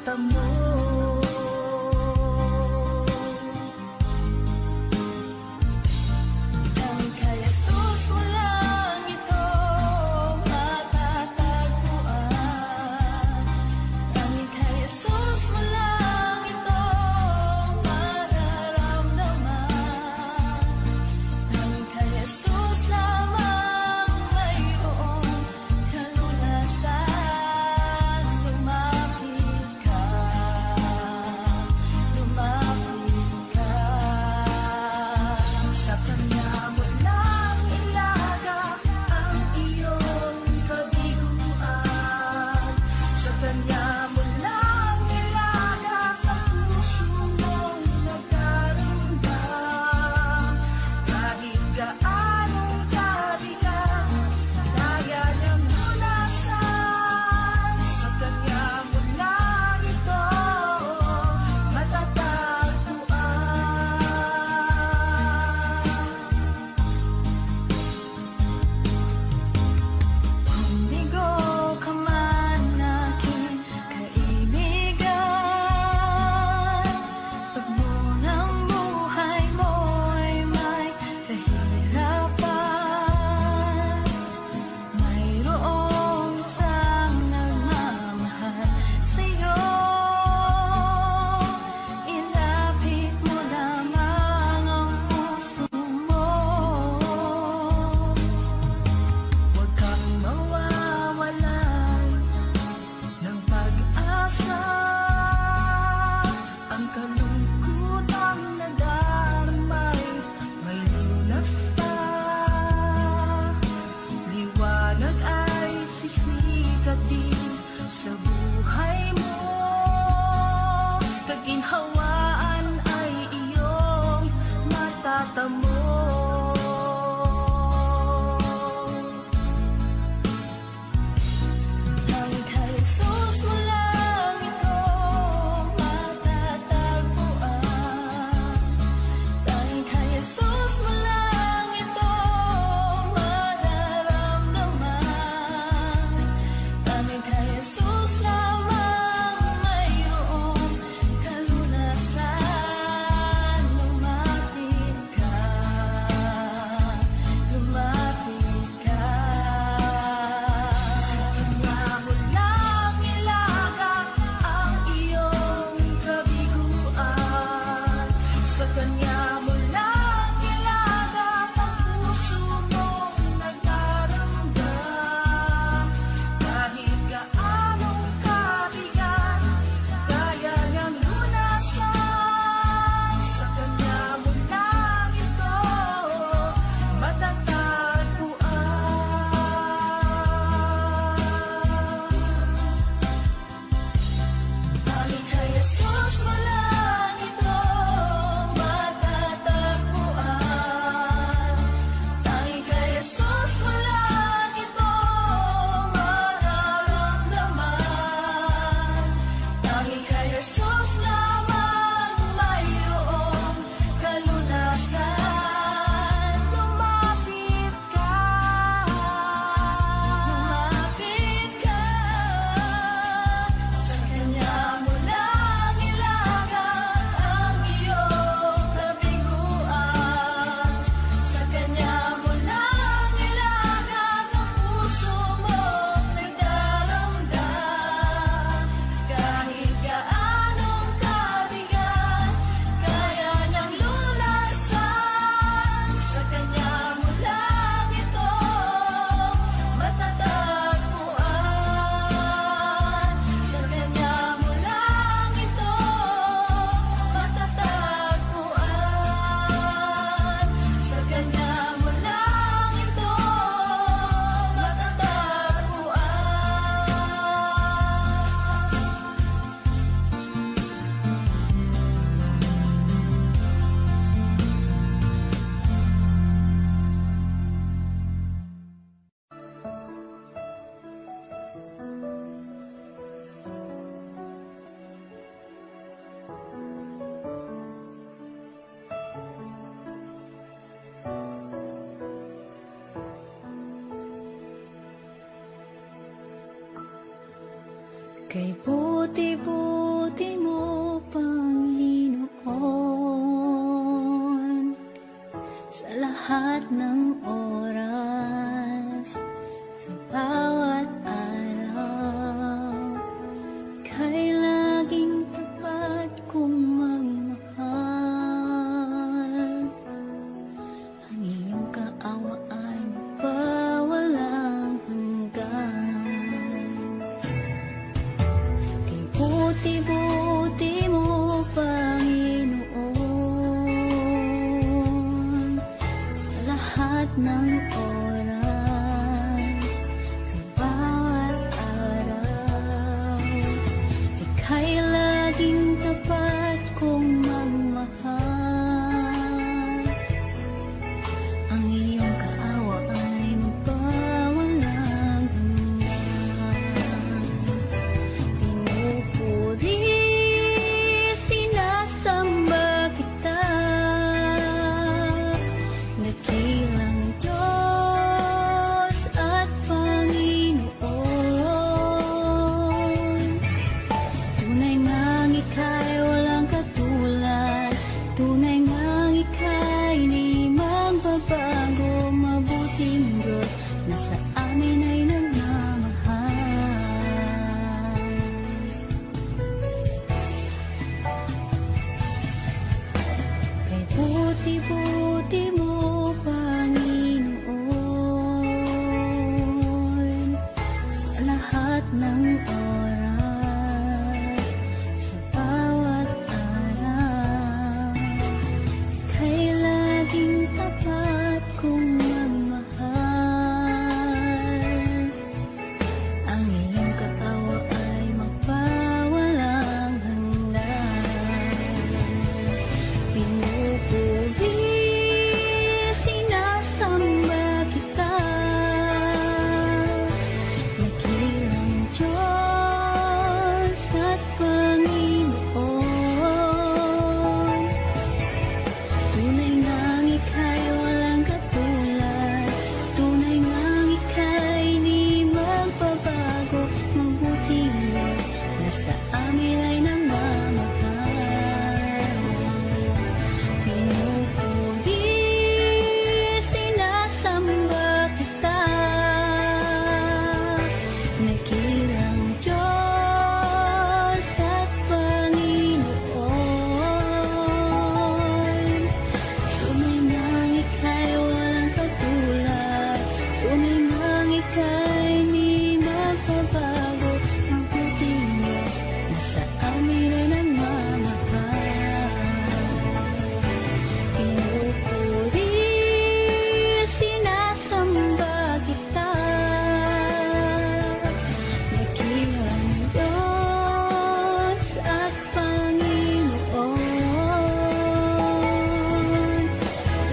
mata mo. Tanging kay Jesus mo lang ito matatagpuan. Tanging kay Jesus mo lang ito mararamdaman. Tanging kay Jesus lamang mayroong kalunasan. Lumapit ka. Kay buti-buti mo, Panginoon, sa lahat ng oras, sa bawat araw, kay laging tapat kong magmahal. Ang iyong kaawaan pa walang hanggan. Kay buti-buti mo, Panginoon, sa lahat ng oras, sa bawat araw, ika'y laging tapat kong magmahal. Ang iyong kaawa ay magpawalang hanggan. Pinupuri, sinasamba kita, dakilang Diyos at Panginoon. Tunay ngang ika'y walang katulad, tunay ngang ika'y di magbabago, mabuting Diyos na sa amin ay nagmamahal. Kay buti-buti mo, Panginoon, sa lahat ng oras, sa bawat araw, kay laging tapat kong magmahal. Ang iyong kaawa ay magpawalang hanggan. Pinupuri, sinasamba kita, dakilang Diyos at Panginoon. Tunay ngang ika'y walang katulad, tunay ngang ika'y di magbabago, mabuting Diyos na sa amin ay nagmamahal. Pinupuri, sinasamba kita, dakilang Diyos at Panginoon. Tunay ngang ika'y walang katulad, tunay ngang ika'y di magbabago, mabuting Diyos na sa amin ay nagmamahal. Pinupuri, sinasamba kita, dakilang Diyos at Panginoon.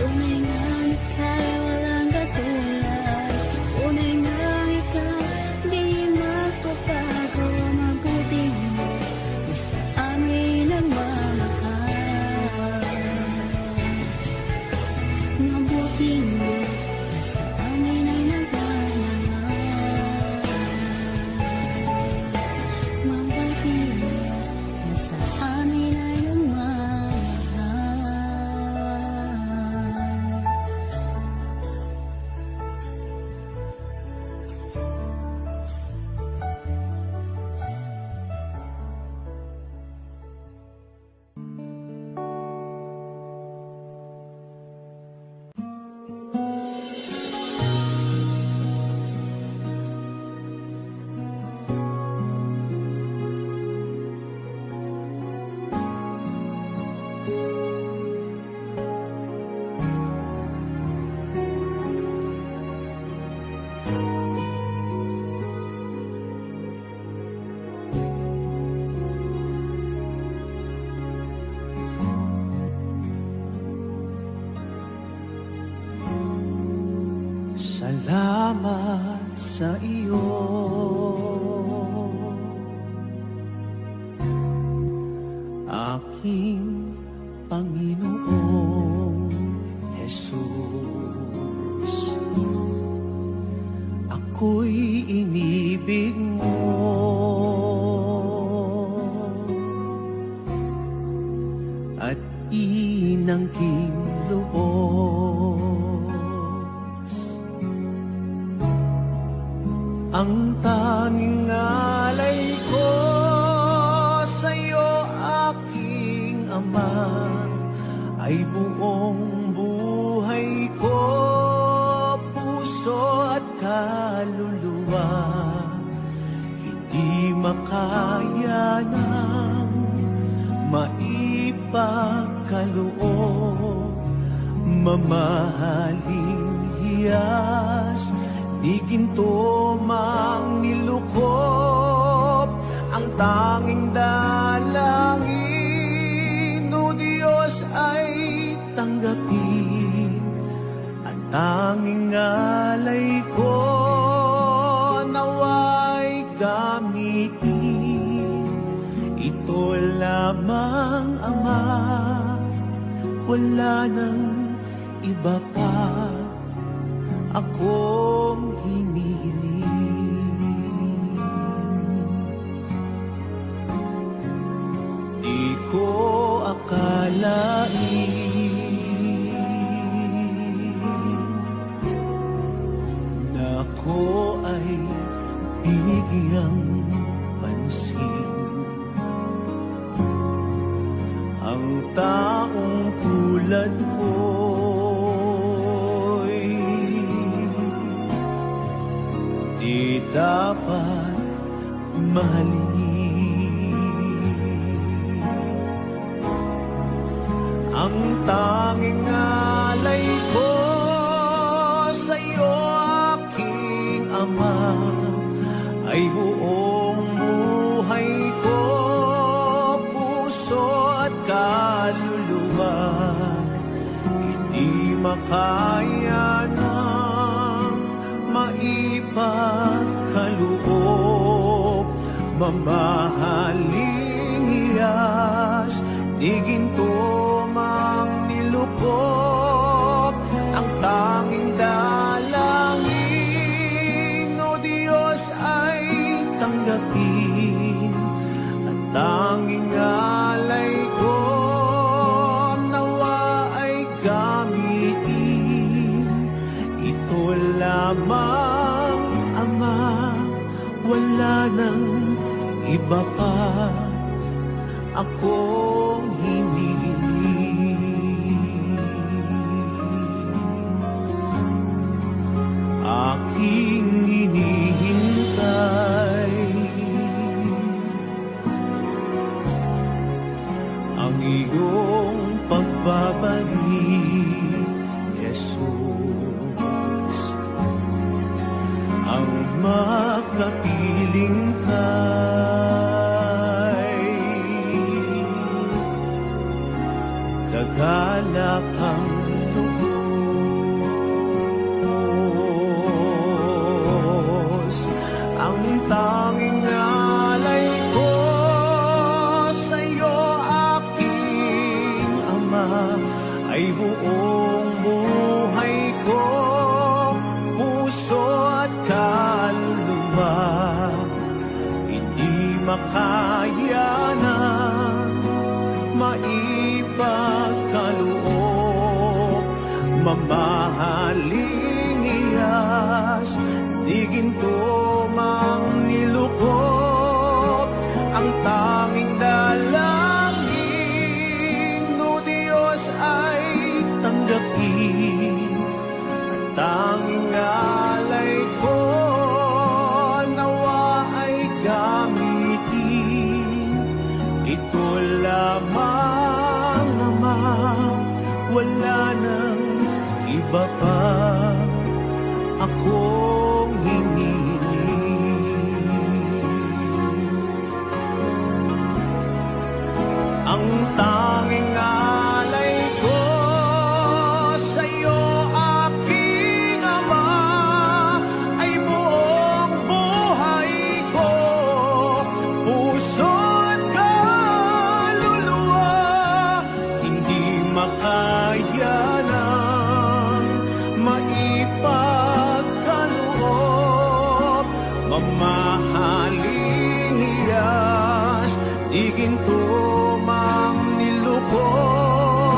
Tunay ngang ika'y walang katulad, tunay ngang ika'y di magbabago, mabuting Diyos na sa amin nagmamahal. Mabuting Diyos na sa amin ay nagmamahal. Mabuting Diyos na sa amin ay nagmamahal. Salamat sa iyo, aking Panginoong Jesus. Ako'y inibig mo, inangking lubos. Ang tanging alay ko sa'yo, aking Ama, ay buong buhay ko, puso at kaluluwa. Hindi makaya ng maipagkaloob, mamahaling hiyas, di ginto mang nilukop. Ang tanging dalangin, o Diyos, ay tanggapin. Ang tanging alay ko, naway gamitin. Ito lamang, Ama, wala nang iba pa akong hinihiling. Di ko akalain na ako ay binigyang pansin. Ang taong tulad ko'y di dapat mahalin. Ang tanging alay ko sa'yo, aking Ama, ay buong buhay ko, puso at kaluluwa. Hindi makaya ng maipagkaloob, mamahaling hiyas, di ginto mang nilukop. Ang tanging dalangin, o Diyos, ay tanggapin. Ang tanging alay ko, nawa ay gamitin. Ito lamang, Ama, wala nang iba pa akong hinihiling. Aking hinihintay ang iyong pagbabalik, Jesus. Ang makapiling kay kagalakang lubos. Ang tanging alay ko sa'yo, aking Ama, ay buong buhay ko, puso at kaluluwa. Hindi makaya ng maipagkaloob, mamahaling hiyas, di ginto mang nilukop. Ang tanging dalangin, o Diyos, ay tanggapin. Ang tanging alay ko, nawa ay gamitin. Ito lamang, Ama, wala nang iba pa akong hinihiling. Ang tanging alay ko sa'yo, aking Ama, ay buong buhay ko, puso at kaluluwa. Hindi makaya ng maipagkaloob, mamahaling hiyas, di ginto mang nilukop.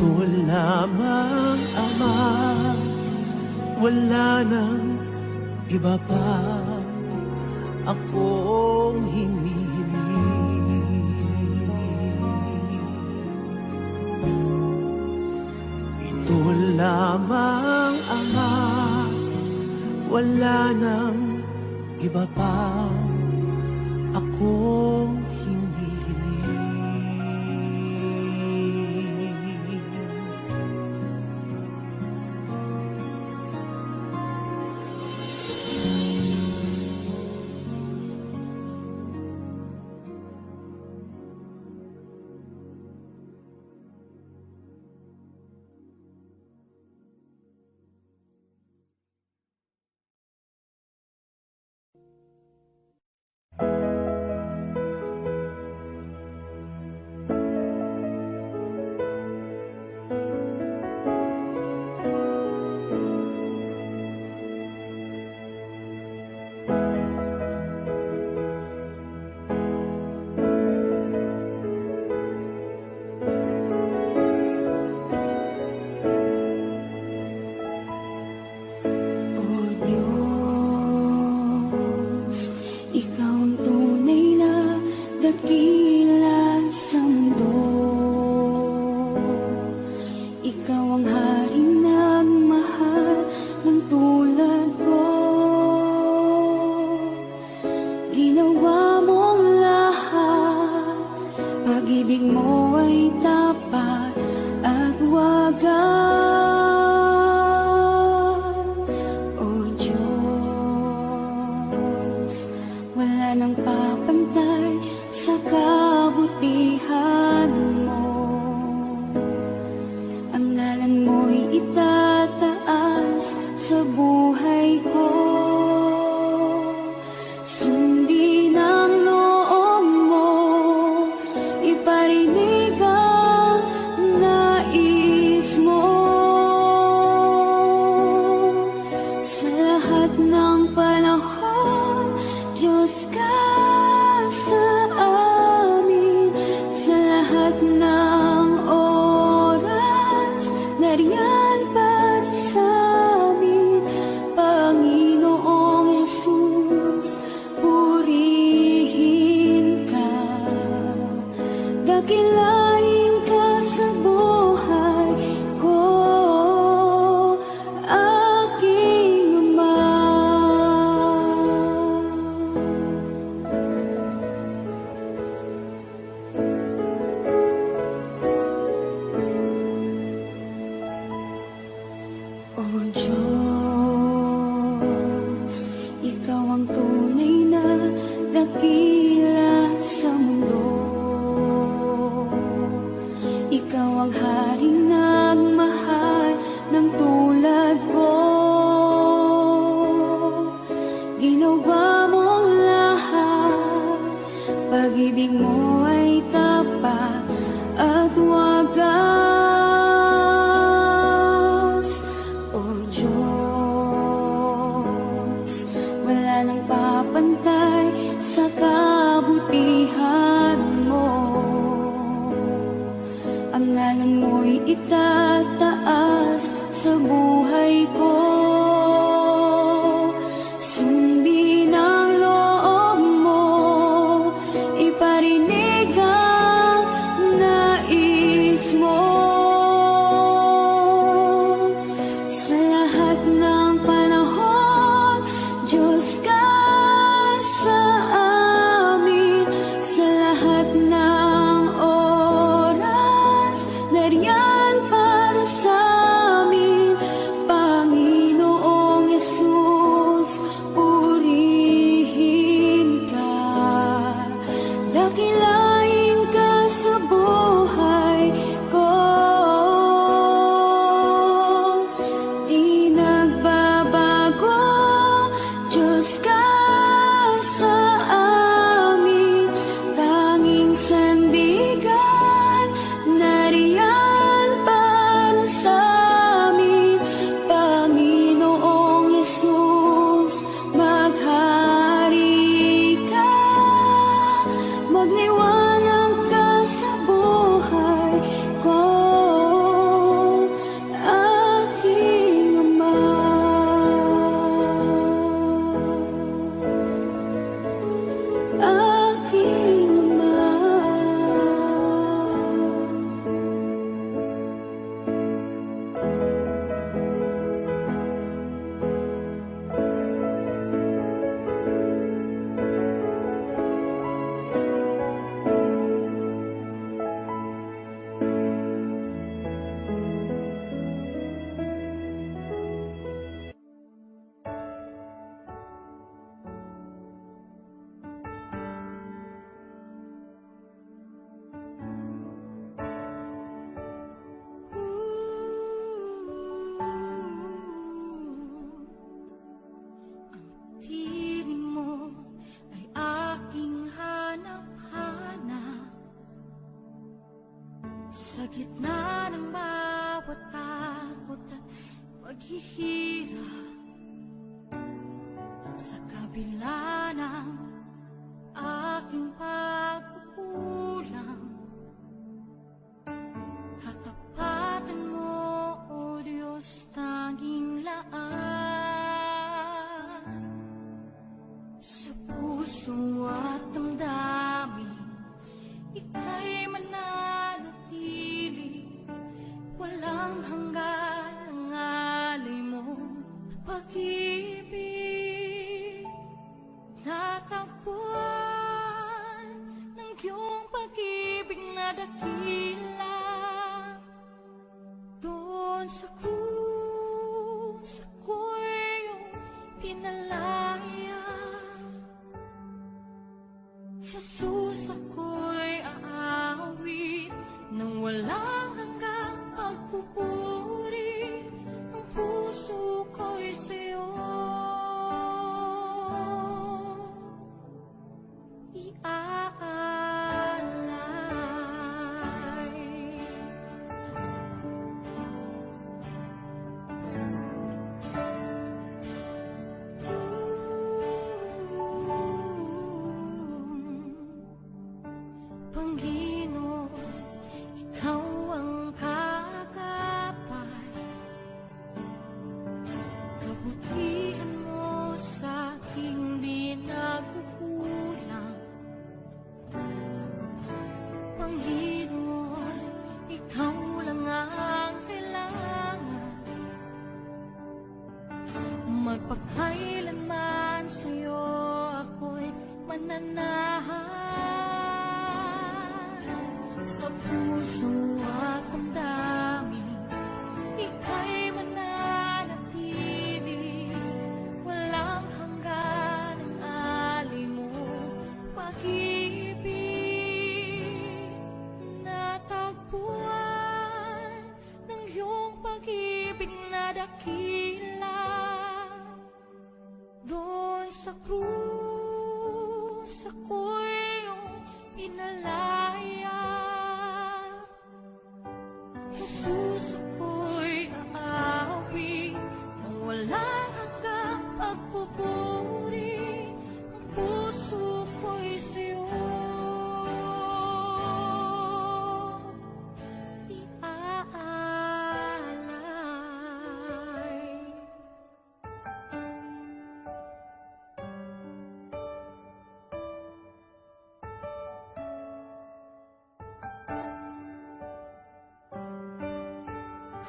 ito lamang, Ama, wala nang iba pa akong hinihiling. Ito lamang, Ama, wala nang iba pa akong hindi hiling. O Diyos, Ikaw ang tunay na dakila sa mundo. Ikaw ang haring nagmahal ng tulad ko. Ginawa mong lahat, pag-ibig mo ay tapat at wagas. O Diyos, wala nang papantay sa kabutihan mo. Ang ngalan mo'y itataas sa buhay ko. Sundin ang loob mo, iparinig ang nais mo. Sa lahat ng panahon, Diyos ka sa amin. Sa lahat ng oras, nariyan para sa amin. Panginoong Jesus, purihin ka. Dakilain ka sa buhay ko, aking Ama. O Diyos, Ikaw ang tunay na dakila sa mundo. Ikaw ang haring nagmahal ng tulad ko. Ginawa mong lahat, pag-ibig mo ay tapat at wagas. O Diyos, wala nang papantay sa kabutihan mo. Ang ngalan mo'y itataas sa buhay ko. Sundin ang loob mo, iparinig ang nais mo. Sa lahat ng panahon, Diyos ka sa amin. Sa lahat ng oras, nariyan para sa amin. Panginoong Jesus, purihin ka. Dakilain ka sa buhay ko. Di nagbabago, Diyos ka sa amin. Tanging sandigan, nariyan para sa amin. Panginoong Jesus, maghari ka. Magliwanag ka sa buhay ko. Sa gitna ng bawat takot at paghihirap, sa kabila ng aking pagkukulang, katapatan mo, O Diyos, tanging laan. Sa puso at damdamin, ika'y mananatili, walang hanggan ang alay mo, pag-ibig. Natagpuan ng iyong pag-ibig na dakila, doon sa krus ako'y iyong pinalaya. Jesus, ako'y aawit nang walang hanggang pagpupuri. Ang puso ko'y sa'yo iaalay. Panginoon, ikaw ang kagapay, kabutihan mo sa aking di nagkukulang. Panginoon, ikaw lang ang kailangan, magpakailanman sa'yo ako'y mananahan. Sa puso at damdamin, ika'y mananatili, walang hanggan ang alay mo, pag-ibig. Natagpuan ng iyong pag-ibig na dakila, doon sa krus ako'y iyong pinalaya. Jesus, ako'y aawit nang walang hanggang pagpupuri. Ang puso ko'y sa'yo iaalay.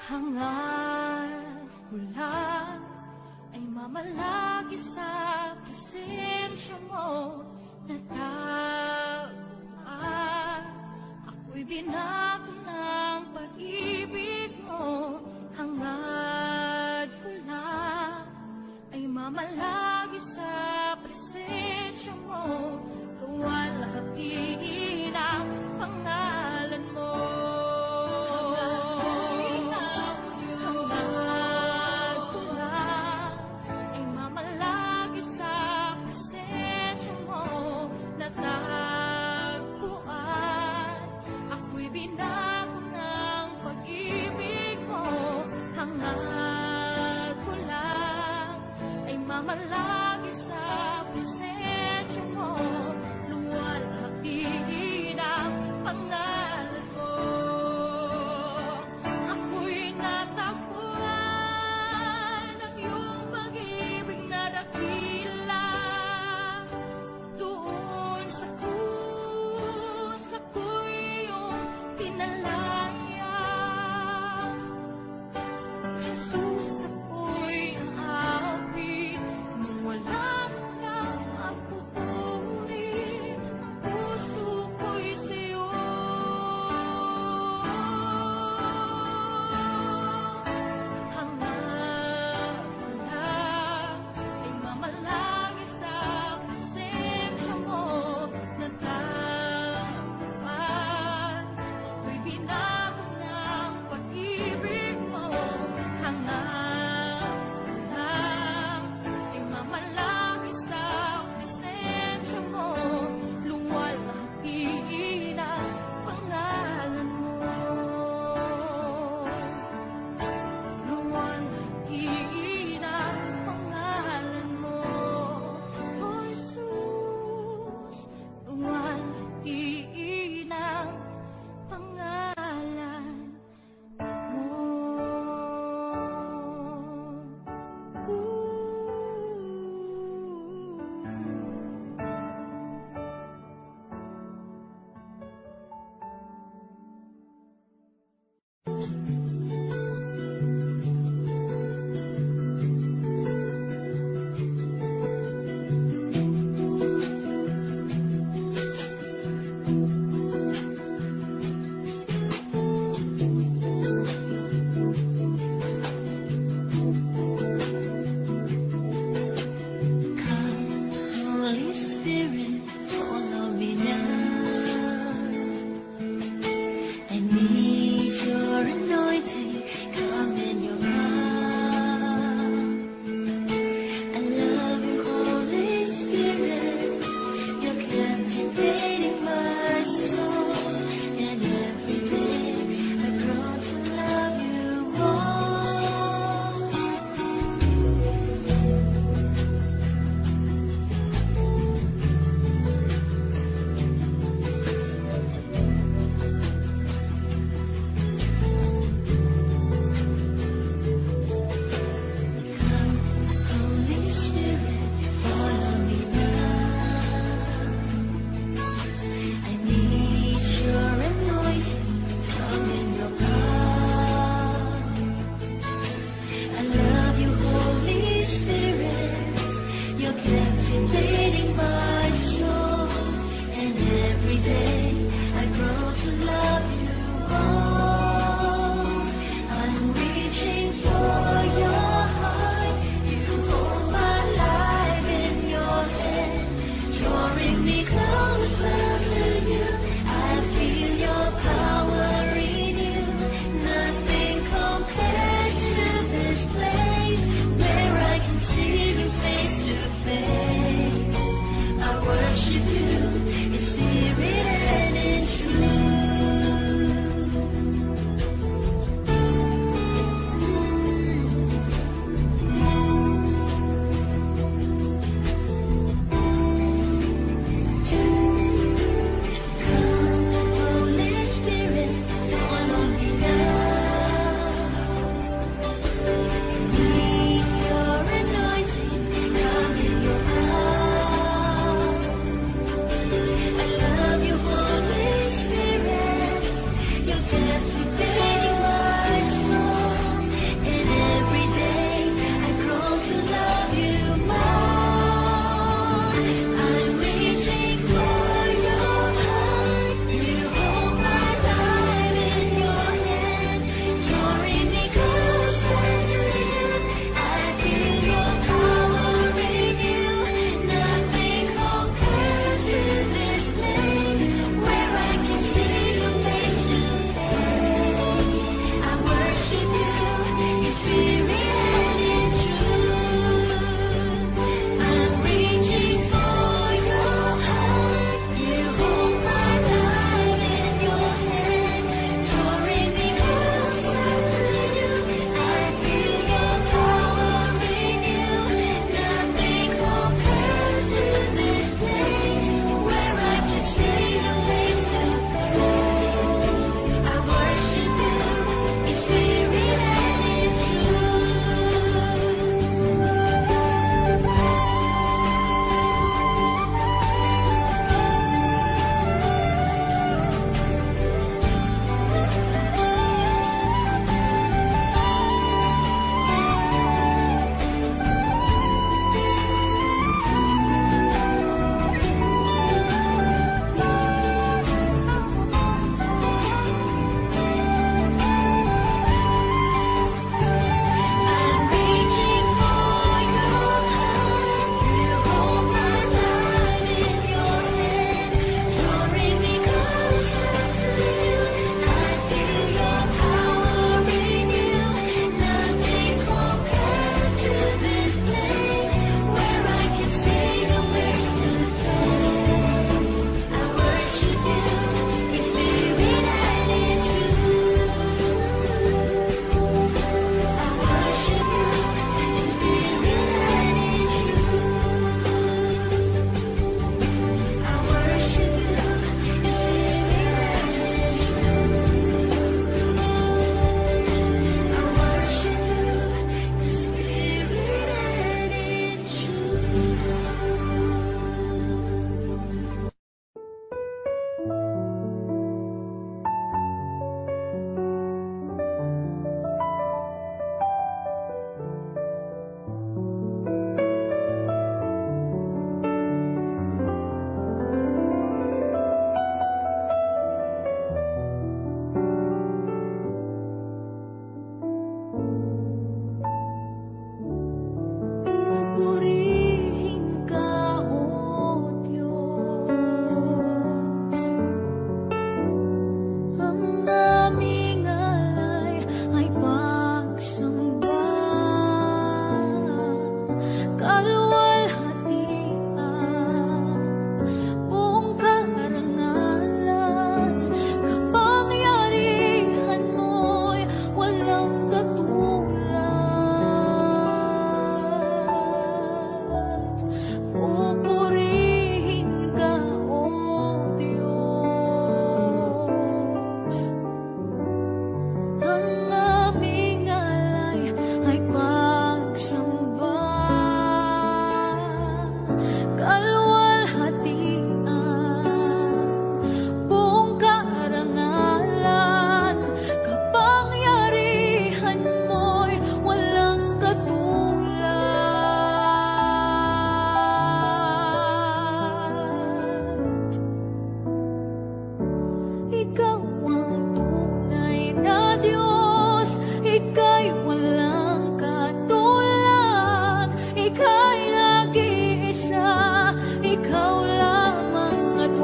Hangad ko lang ay mamalagi sa presensya mo, natagpuan. Ako'y binago ng pag-ibig mo. Hangad ko lang ay mamalagi sa presensya mo, luwalhatiin ang pangalan mo. Binago ng pag-ibig mo, hangad ko lang ay mamalagi sa presensya mo. Every day I grow to love you more. I'm reaching for your heart. You hold my life in your hand, drawing me closer to you. I feel your power in you. Nothing compares to this place where I can see you face to face. I worship you in spirit and in truth.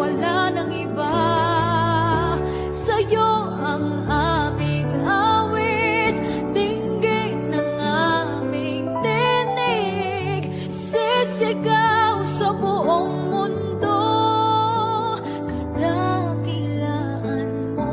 wala nang iba. Sa'yo ang aming awit, dinggin ng aming tinig, sisigaw sa buong mundo, kadakilaan mo.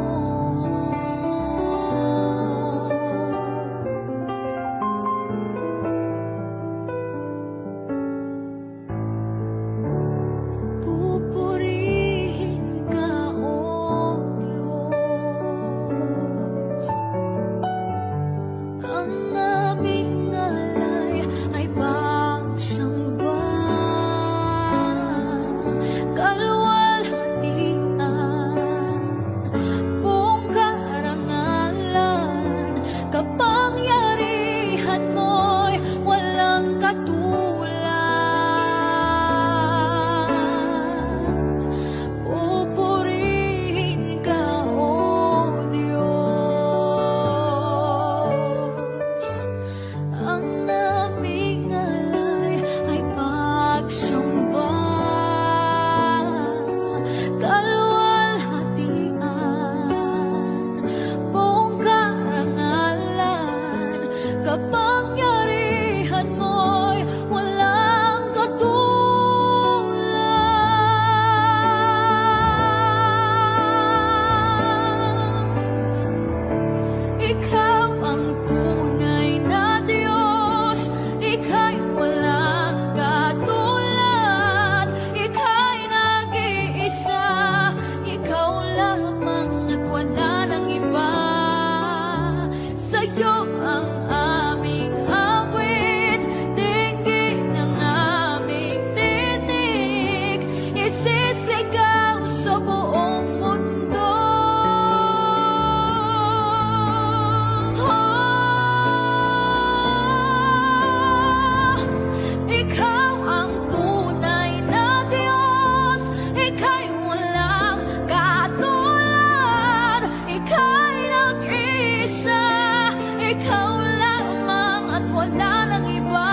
Pupurihin ka, O Diyos. Ang aming alay ay pagsamba, kalwalhatian, buong karangalan, kapangyarihan mo'y walang katulad. Pupurihin ka, O Diyos. Ang aming alay ay pagsamba, kalwalhatian, buong karangalan, kapangyarihan mo'y walang katulad. Ikaw ang tunay na Diyos, ika'y walang katulad, ika'y nag-iisa, ikaw lamang at wala nang iba. Sa'yo ang aming awit, dinggin ng aming tinig, isisigaw sa buong mundo. Ikaw ang tunay na Diyos, ika'y walang katulad, ika'y nag-iisa, ikaw lamang at wala nang iba.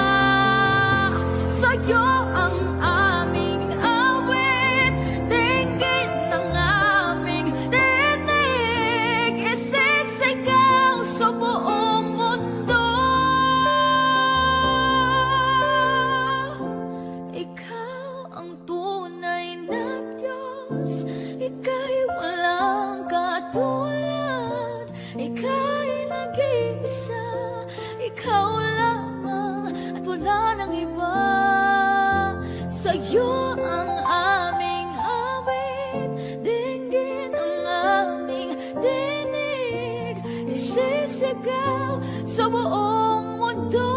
Sa'yo ang aming awit, dinggin ng aming tinig, isisigaw sa buong mundo. Ikaw ang tunay na Diyos, ika'y walang katulad, ika'y nag-iisa, ikaw lamang at wala nang iba. Sa'yo ang aming awit, dinggin ang aming tinig, isisigaw sa buong mundo.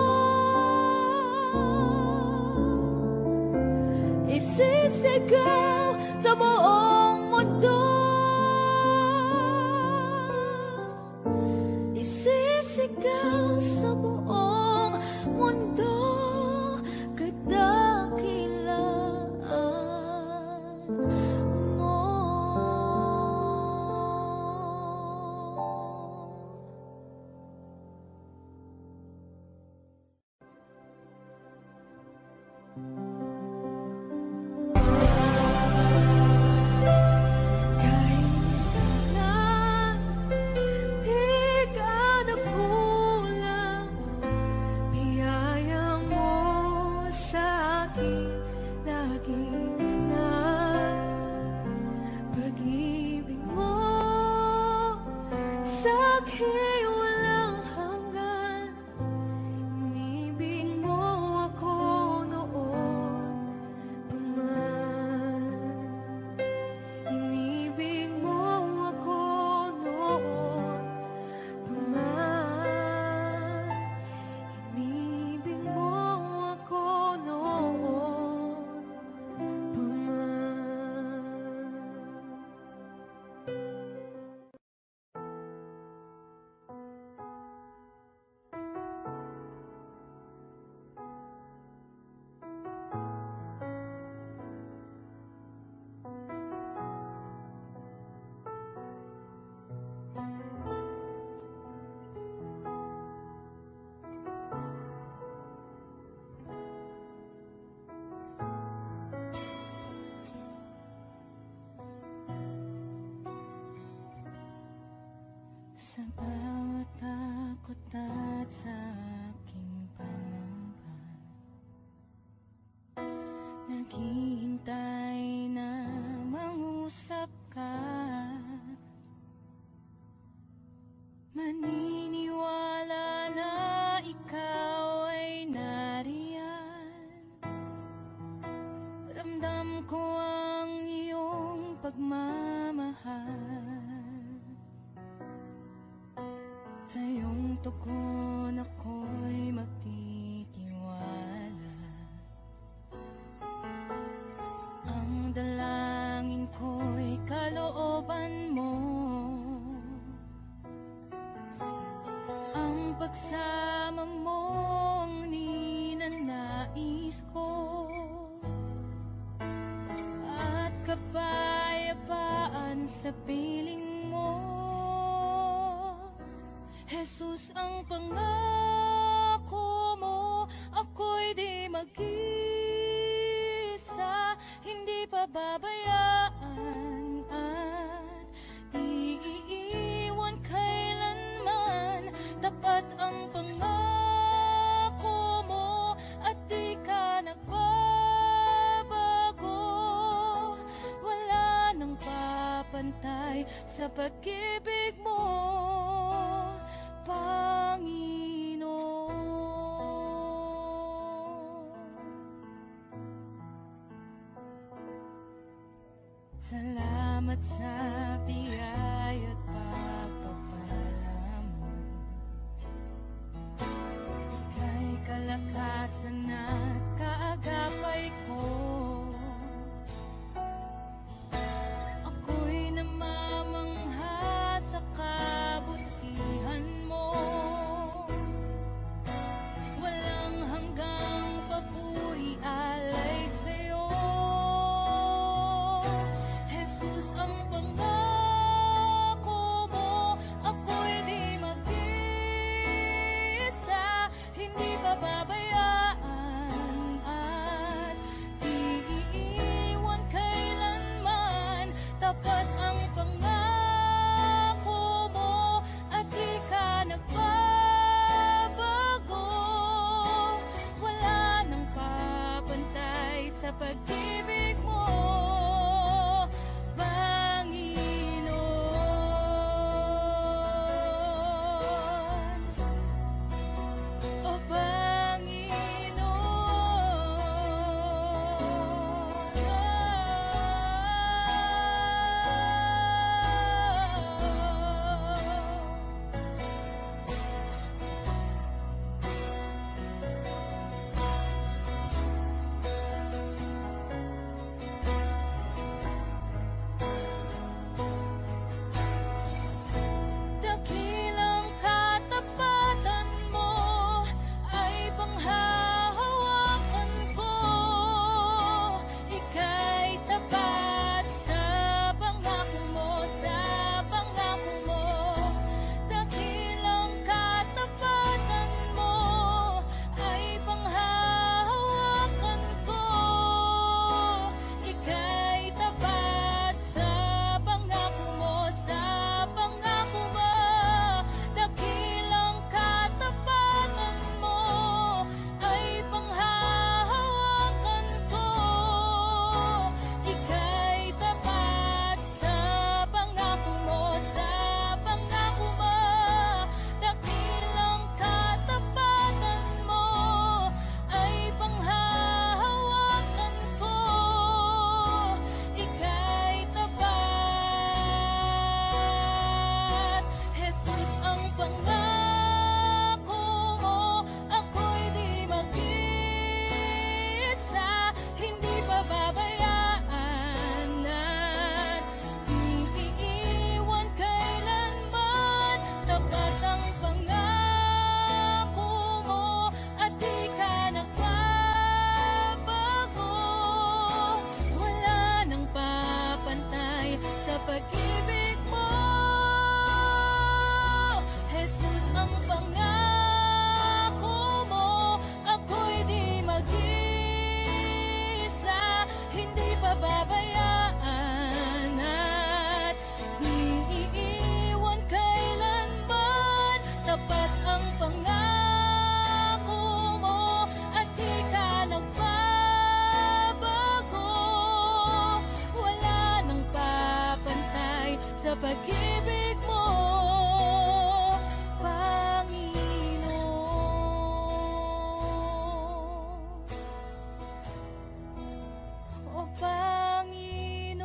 Isisigaw sa buong mundo. Isisigaw sa buong mundo, kadakilaan mo. Kailan di ka nagkulang, biyaya mo sa akin lagi na. Pag-ibig mo sa akin walang hanggan, inibig mo ako noon pa man. Inibig mo ako noon pa man. Inibig mo ako noon pa man. Sa bawat takot at sa aking pangamba, naghihintay na mangusap ka. Maniniwala na ikaw ay nariyan. Ramdam ko ang iyong pagmamahal. Sa iyong tugon ako'y magtitiwala. Ang dalangin ko'y kalooban mo. Ang pagsama mo ang ninanais ko. At kapayapaan sa piling mo. Jesus, ang pangako mo, ako'y di mag-isa, hindi pababayaan at di iiwan kailanman. Tapat ang pangako mo at di ka nagbabago. Wala nang papantay sa pag-ibig mo, Panginoon. Salamat sa biyaya at pagpapala mo. Ika'y kalakasan at kaagapay ko. Ako'y namamangha sa kabutihan mo. Walang hanggang papuri alay sa'yo. Jesus, ang pangako mo, ako'y di mag-isa, hindi pababayaan at di iiwan kailanman. Tapat ang pangako mo at di ka nagbabago. Wala nang papantay sa pag-ibig mo, Panginoon. O dakilang katapatan mo ay panghahawakan ko. Ika'y tapat sa pangako mo, sa pangako mo. Dakilang katapatan mo ay panghahawakan ko. Ika'y tapat sa pangako mo, sa pangako mo. Dakilang katapatan mo ay panghahawakan ko. Ika'y tapat sa pangako mo, sa pangako mo. Dakilang katapatan mo ay panghahawakan ko. Ika'y tapat. Jesus, ang pangako mo, ako'y di mag-isa, hindi pababayaan at di iiwan kailanman. Tapat ang pangako mo at di ka nagbabago. Wala nang papantay sa pag-ibig mo, Jesus, ang pangako mo, ako'y di mag-isa, hindi pababayaan at di iiwan kailanman. pag-ibig mo, Panginoon. O Panginoon.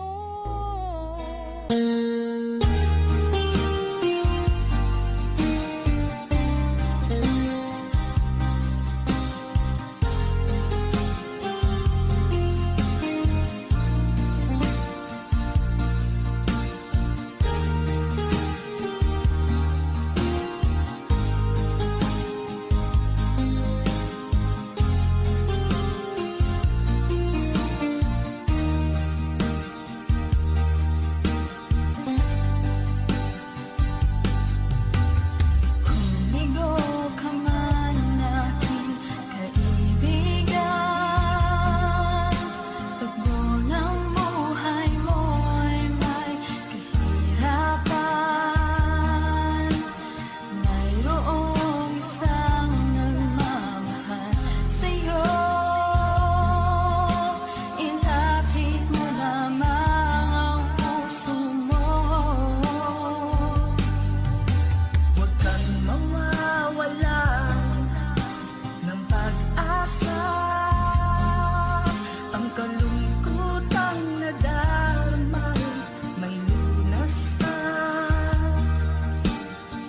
Humigo ka man aking kaibigan, tagbo ng buhay mo'y may kahirapan. Mayroong isang nagmamahal sa'yo, ilapit mo lamang ang puso mo. Huwag kang mawawalan ng pag-asa, ang kalungkutang nadarama may lunas pa.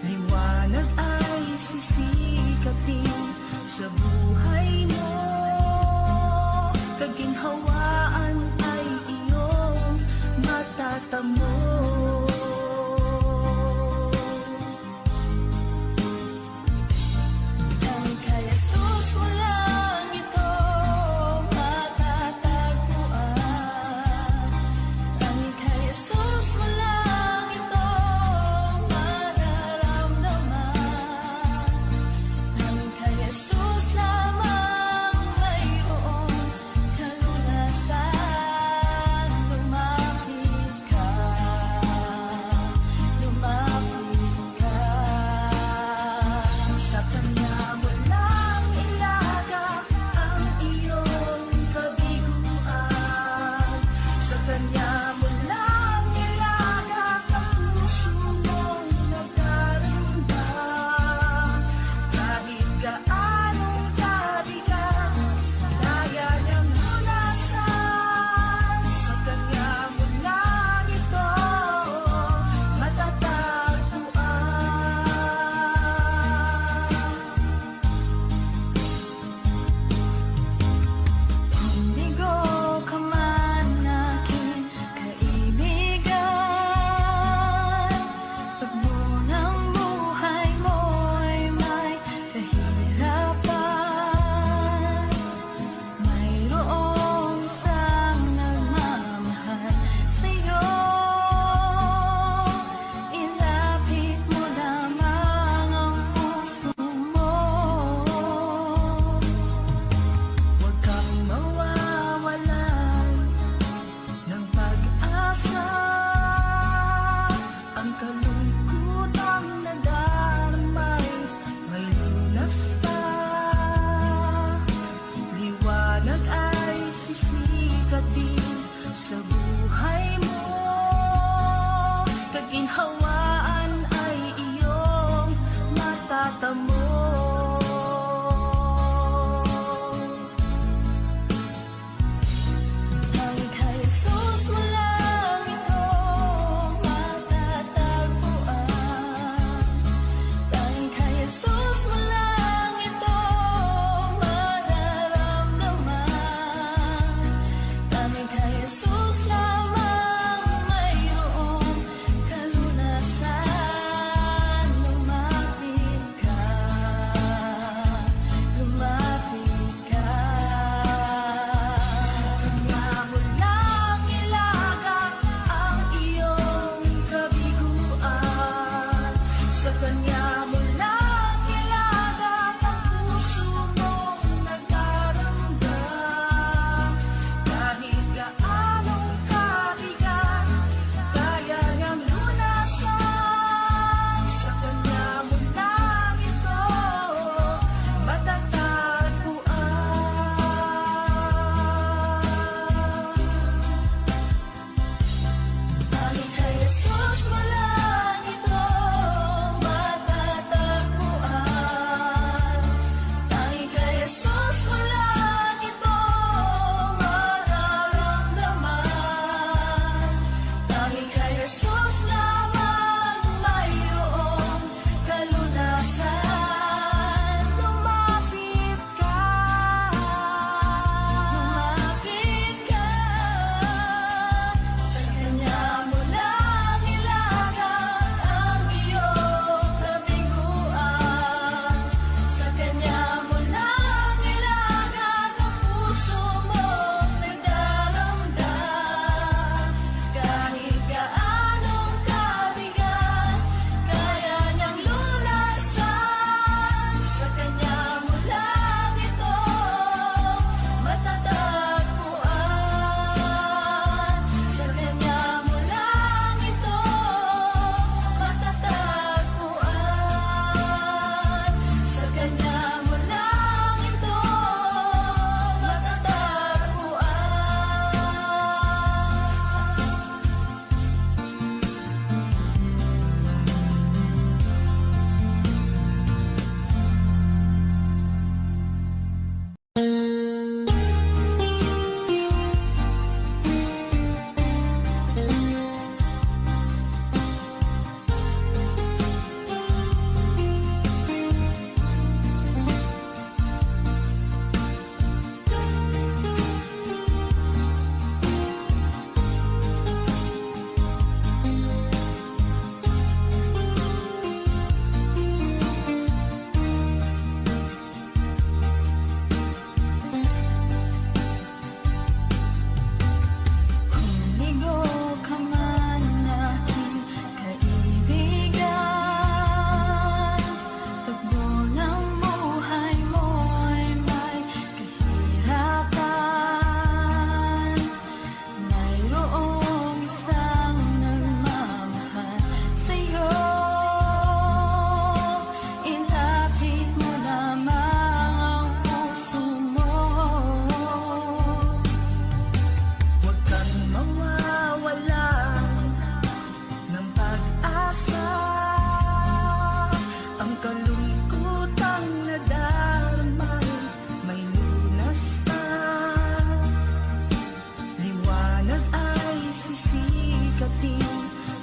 Liwanag ay sisikatin sa buhay mo, kaginhawaan ay iyong matatamo. Ang kay Jesus mo lang ito matatagpuan. Ang kay Jesus mo lang ito mararamdaman. Ang kay Jesus lamang mayroong kalunasan. Lumapit ka.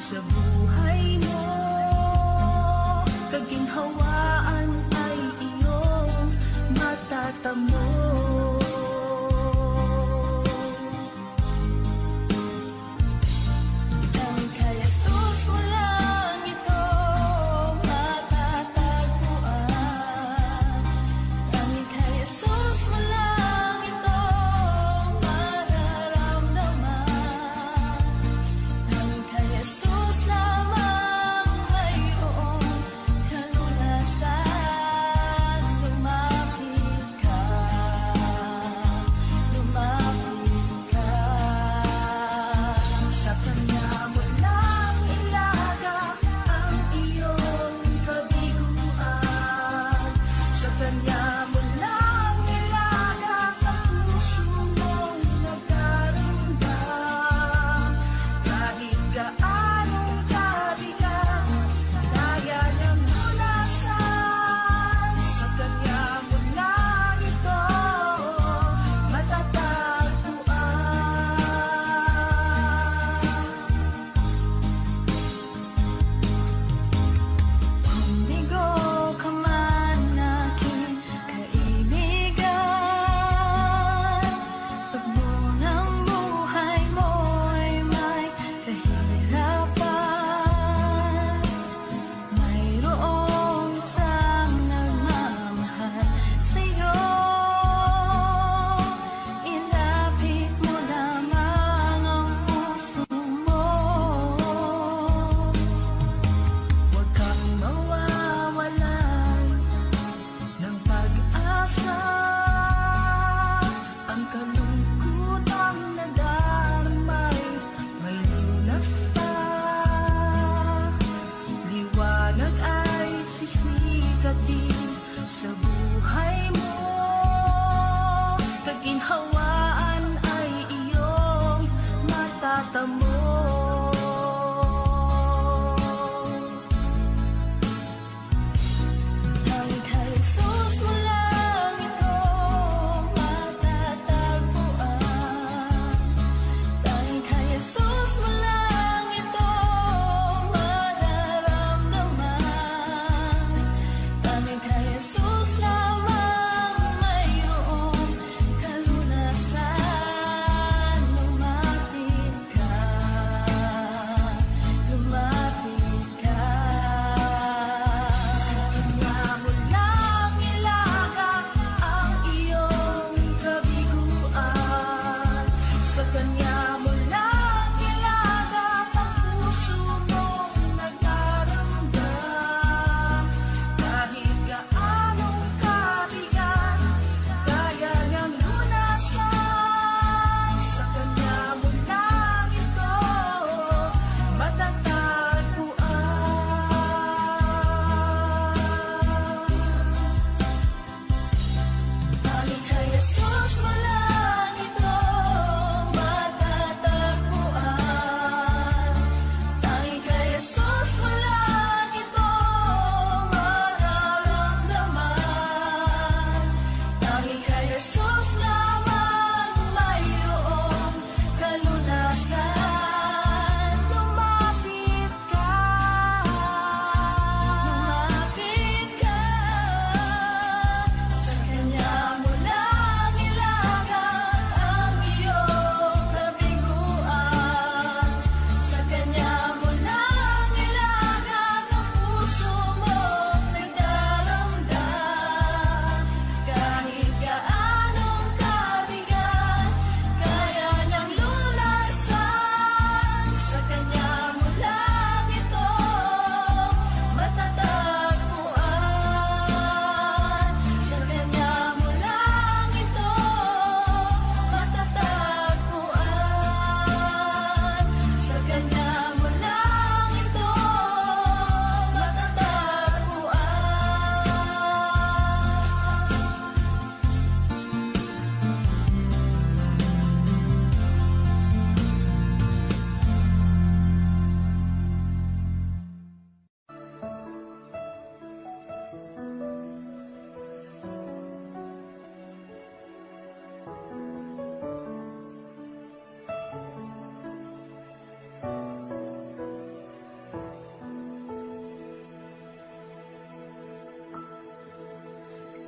sa buhay mo. Kaginhawaan ay iyong matatamo. Ang kay Jesus mo lang ito matatagpuan. Ang kay Jesus mo lang ito mararamdaman. Ang kay Jesus lamang mayroong kalunasan. Lumapit ka.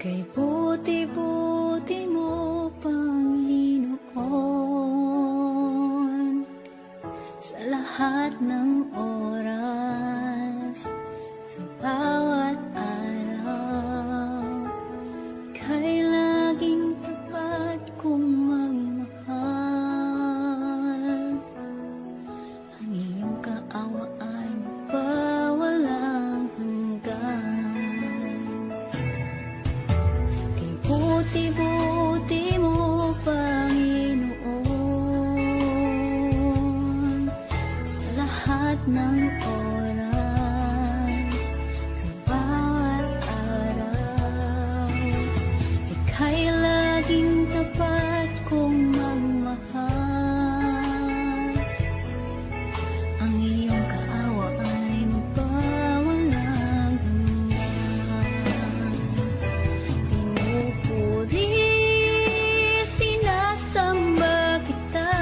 Kay buti-buti mo, Panginoon, sa lahat ng oras, sa bawat araw, kay laging tapat kong magmahal. Ang iyong kaawaan pa walang hanggan. Kay buti-buti mo, Panginoon, sa lahat ng oras, sa bawat araw, ika'y laging tapat kong magmahal. Ang iyong kaawa ay magpawalang hanggan. Pinupuri, sinasamba kita,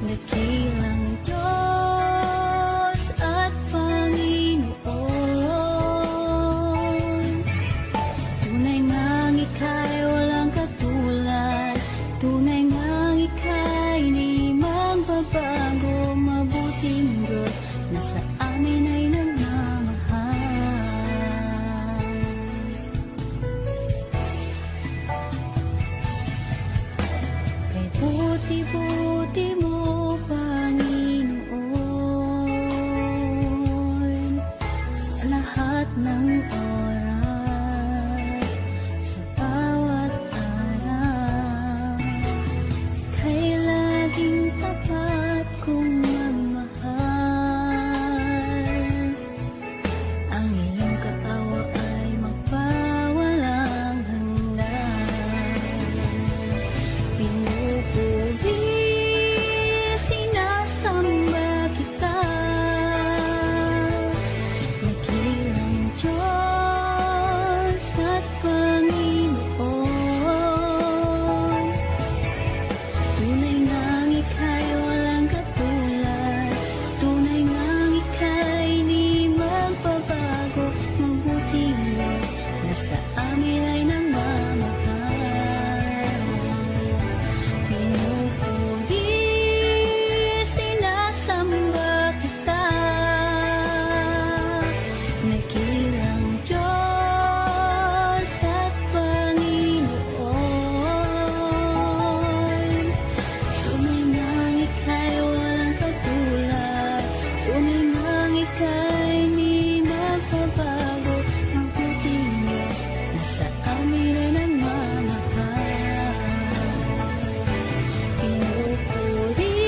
dakilang Diyos at Panginoon. Tunay ngang ika'y walang katulad, tunay ngang ika'y di magbabago, mabuting Diyos na sa amin ay nagmamahal. Kay buti-buti mo, Panginoon, sa lahat ng oras, sa bawat araw, kay laging tapat kong magmahal. Ang iyong kaawa ay magpawalang hanggan. Pinupuri, sinasamba kita, dakilang Diyos at Panginoon. Tunay ngang ika'y walang katulad, tunay ngang ika'y di magbabago, mabuting Diyos na sa amin ay nagmamahal. Pinupuri, sinasamba kita, dakilang Diyos at Panginoon. Tunay ngang ika'y walang katulad, tunay ngang ika'y di magbabago, mabuting Diyos na sa amin ay nagmamahal. Pinupuri,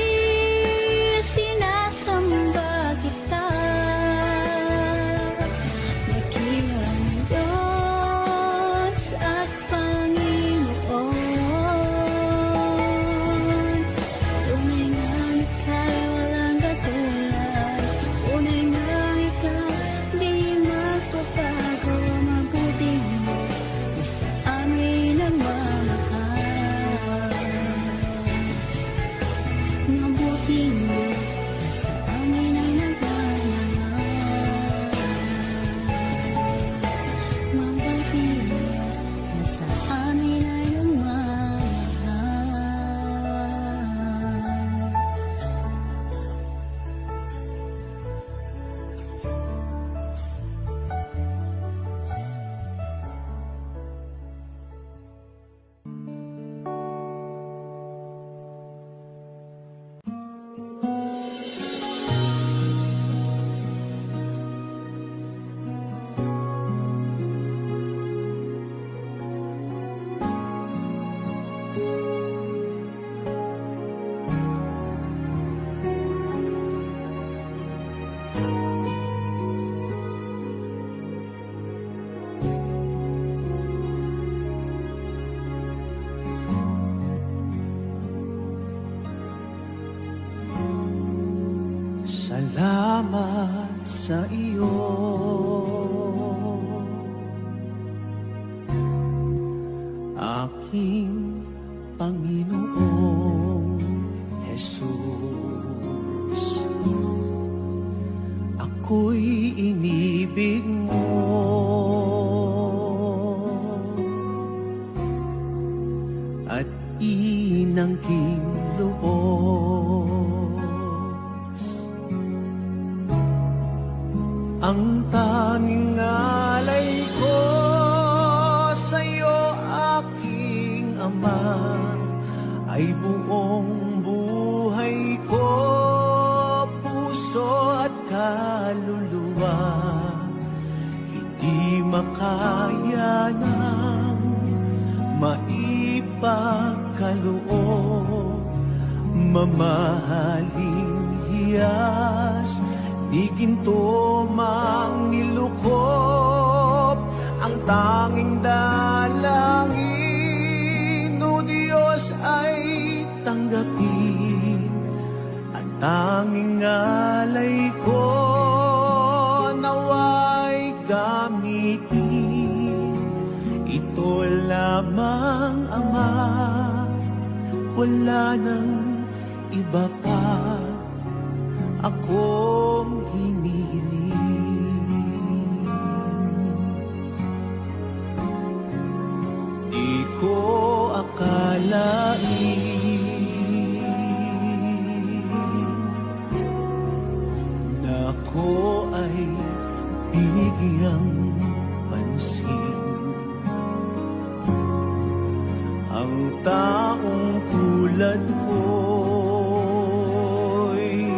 sinasamba kita, dakilang Diyos at Panginoon. Tunay ngang ika'y walang katulad, tunay ngang ika'y di magbabago, mabuting Diyos na sa amin nagmamahal. Mabuting Diyos na sa amin ay nagmamahal. Mabuting Diyos na sa amin ay nagmamahal. Salamat sa iyo, aking Panginoong Jesus. Ako'y inibig mo, Ang tanging alay ko sa'yo, aking Ama, ay buong buhay ko, puso at kaluluwa. Hindi makaya ng maipagkaloob, mamahaling hiyas, di ginto mang nilukop. Ang tanging dalangin, o Diyos, ay tanggapin. Ang tanging alay ko, naway gamitin. Ito lamang, Ama, wala nang iba pa akong hinihiling. Di ko akalain na ako ay binigyang pansin. Ang taong tulad ko'y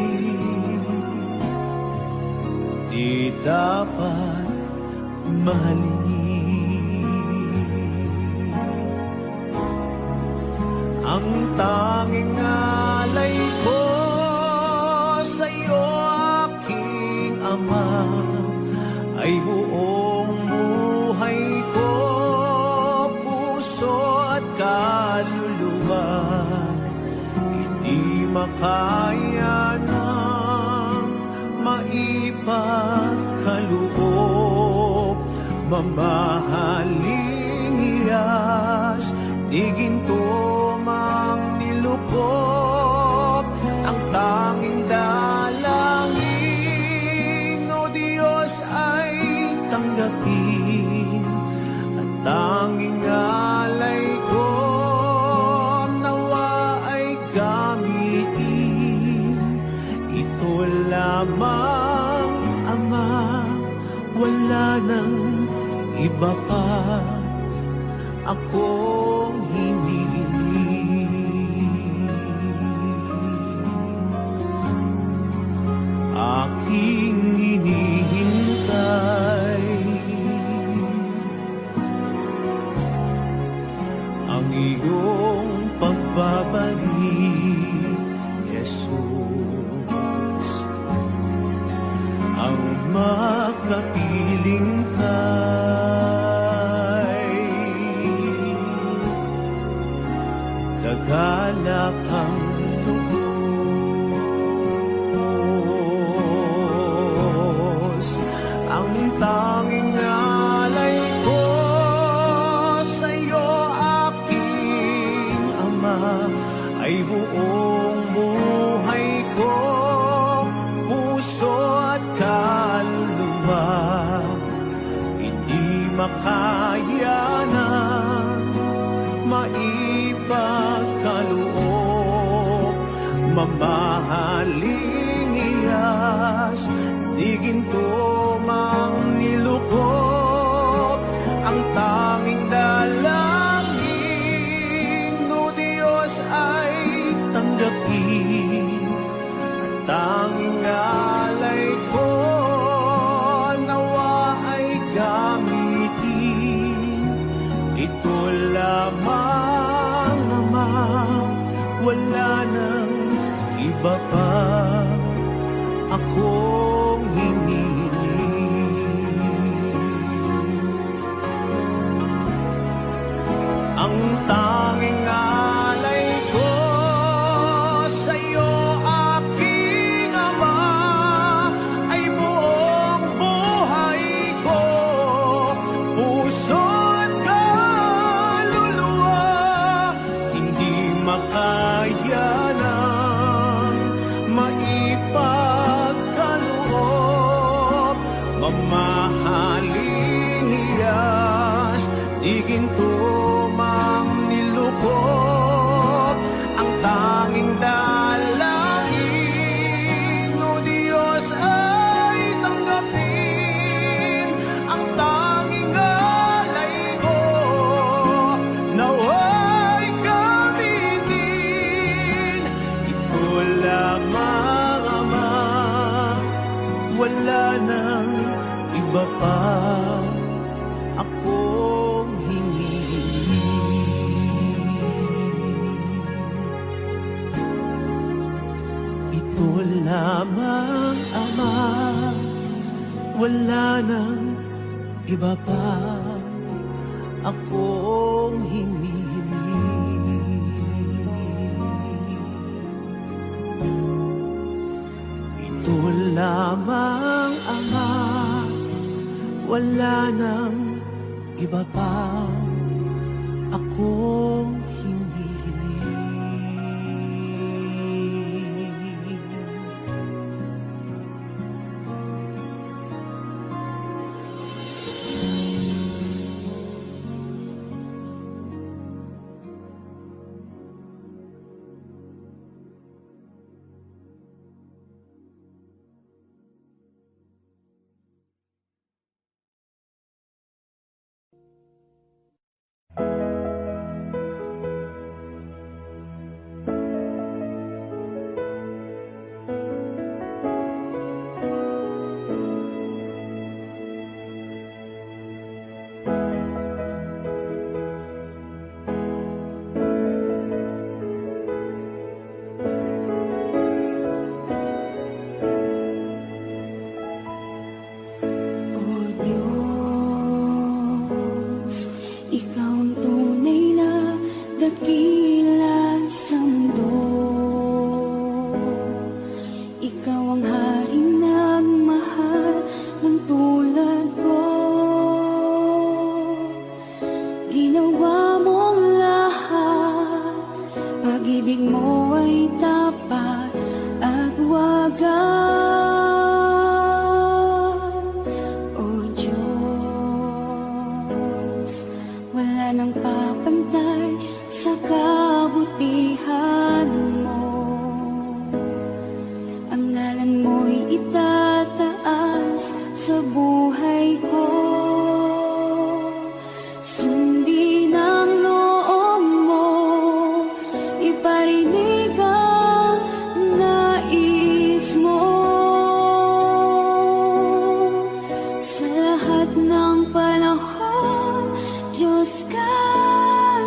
di dapat mahalin. Ang tanging alay ko sa'yo, aking Ama, ay buong buhay ko, puso at kaluluwa. Hindi makaya ng maipagkaloob, mamahaling hiyas, di ginto mang nilukop. Ang tanging dalangin, o Diyos, ay tanggapin. At tanging alay ko, nawa ay gamitin. Ito lamang, Ama, wala nang iba pa akong hinihiling. Aking hinihintay ang iyong pagbabalik, Jesus. Ang makapiling kay kagalakang lubos. Ang tanging alay ko sa'yo, aking Ama, ay buong buhay ko, puso at kaluluwa. Hindi makaya ng maipagkaloob, mamahaling hiyas, di ginto mang nilukop. Ang tanging dalangin, o Diyos, ay tanggapin. Ang tanging alay ko, nawa ay gamitin. Ito lamang, Ama, wala nang iba pa akong hinihiling. Ang tanging alay ko sa'yo, aking Ama, ay buong buhay ko, puso at kaluluwa. Hindi makaya ng maipagkaloob, mamahaling hiyas, di ginto mang nilukop. Ang tanging dalangin, o Diyos, ay tanggapin. wala nang iba pa akong hinihiling. Ito lamang, Ama, wala nang iba pa akong hinihiling. Ito lamang, Ama, wala nang iba pa akong hinihiling. O Diyos, Ikaw ang tunay na dakila sa mundo. Ikaw ang haring nagmahal ng tulad ko. Ginawa mong lahat, pag-ibig mo ay tapat at wagas. O Diyos, wala nang papantay sa kabutihan mo. Ang ngalan mo'y itataas sa buhay ko. Sundin ang loob mo, iparinig ang nais mo. Sa lahat ng panahon, Diyos ka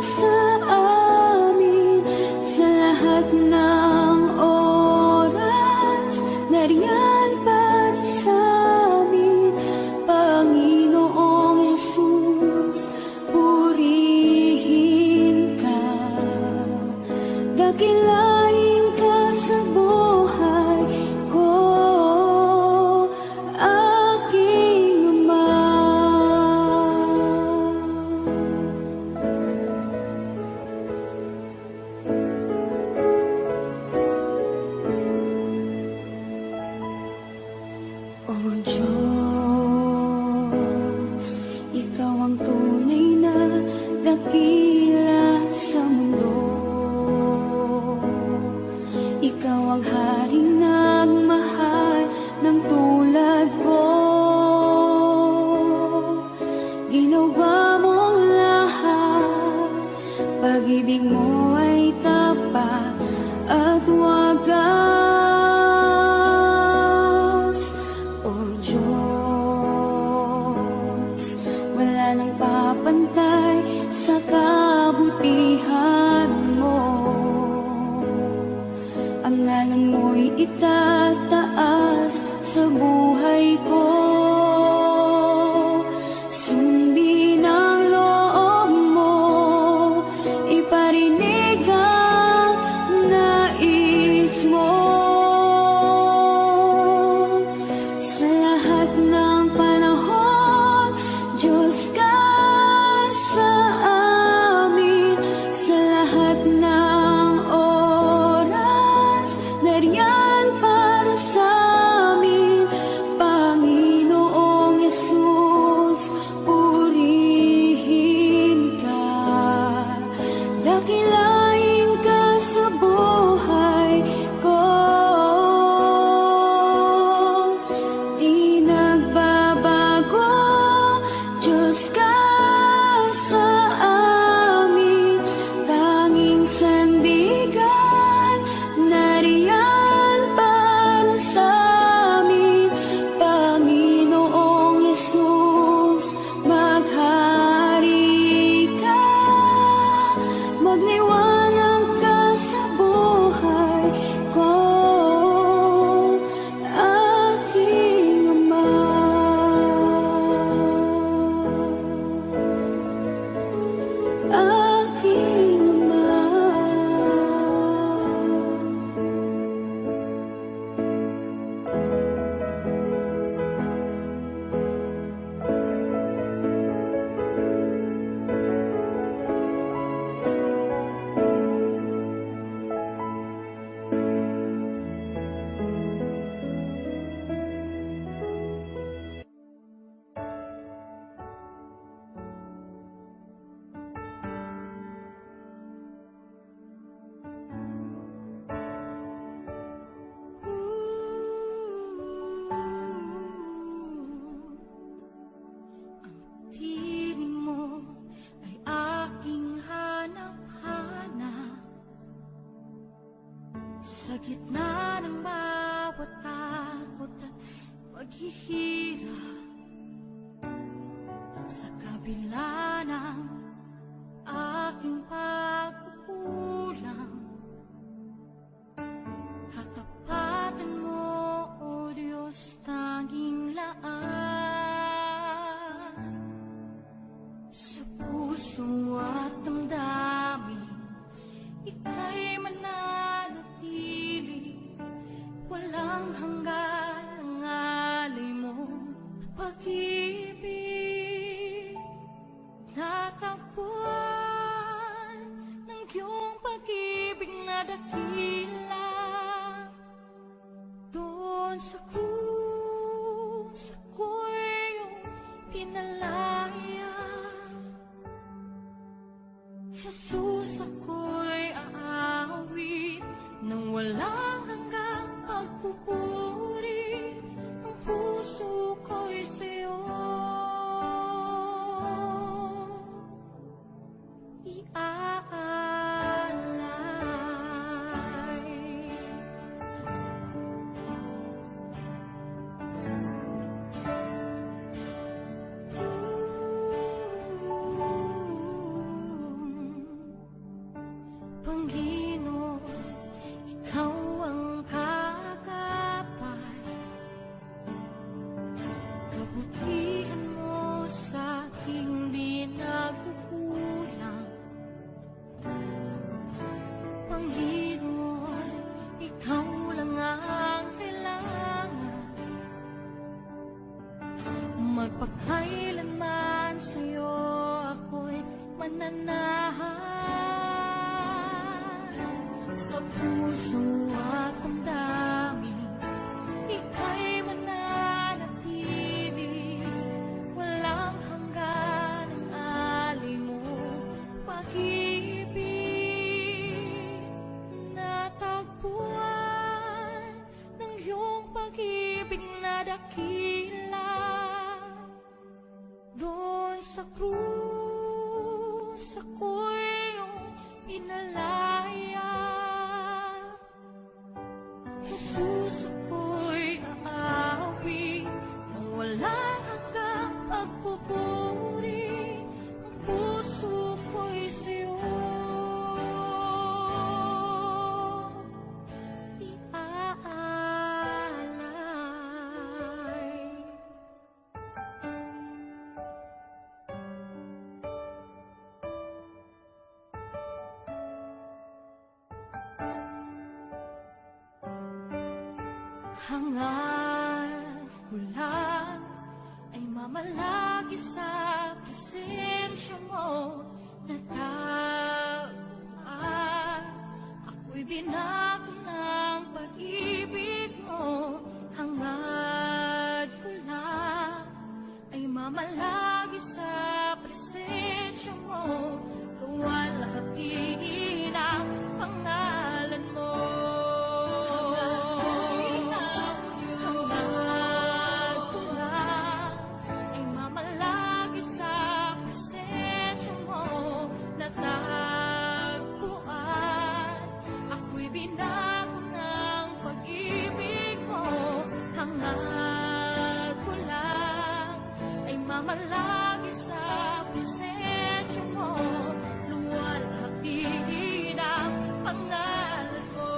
sa amin. Sa lahat ng oras, nariyan para sa amin. Panginoong Jesus, purihin ka. Dakilain ka sa buhay ko, aking Ama. O Diyos, Ikaw ang tunay na dakila sa mundo. Ikaw ang haring nagmahal ng tulad ko. Ginawa mong lahat, pag-ibig mo ay tapat at wagas. O Diyos, wala nang papantay sa kabutihan mo. Ang ngalan mo'y itataas sa buhay ko. Sundin ang loob mo, iparinig ang nais mo. Sa lahat ng panahon, Diyos ka sa amin. Sa lahat ng oras, nariyan para sa amin. paghihirap sa kabila ng aking pagkukulang. Katapatan mo, O Diyos, tanging laan sa puso at damdamin. Ika'y mananatili, walang hanggan ang alay mo, pag-ibig. Natagpuan ng iyong pag-ibig na dakila. Doon sa krus, ako'y iyong pinalaya. Jesus, ako'y aawit nang walang hanggang pagpupuri. Ang puso ko'y sa'yo iaalay. Panginoon, ikaw ang kagapay. Kabutihan mo sa aking di nagkukulang. Panginoon, ikaw lang ang kailangan. Magpakailanman sa'yo ako'y mananahan. Sa puso at damdamin, ika'y mananatili, walang hanggan ang alay mo, pag-ibig. Natagpuan ng iyong pag-ibig na dakila. Doon sa krus, ako'y iyong pinalaya. Jesus, ako'y aawit nang walang hanggang pagpupuri. Ang puso ko'y sa'yo iaalay. Hangad ko lang ay mamalagi sa presensya mo. Natagpuan, ako'y binago ng pag-ibig mo. Hangad ko lang ay mamalagi sa presensya mo. Luwalhatiin ang pangalan mo. Binago ng pag-ibig mo. Hangad ko lang ay mamalagi sa presensya mo. Luwalhatiin ang pangalan mo.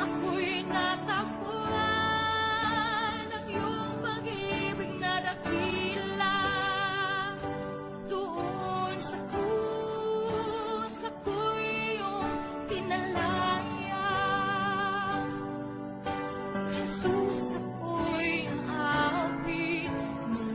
Ako'y natagpuan ng iyong pag-ibig na dakila. Doon sa krus, ako'y iyong pinalaya. Jesus, ako'y aawit nang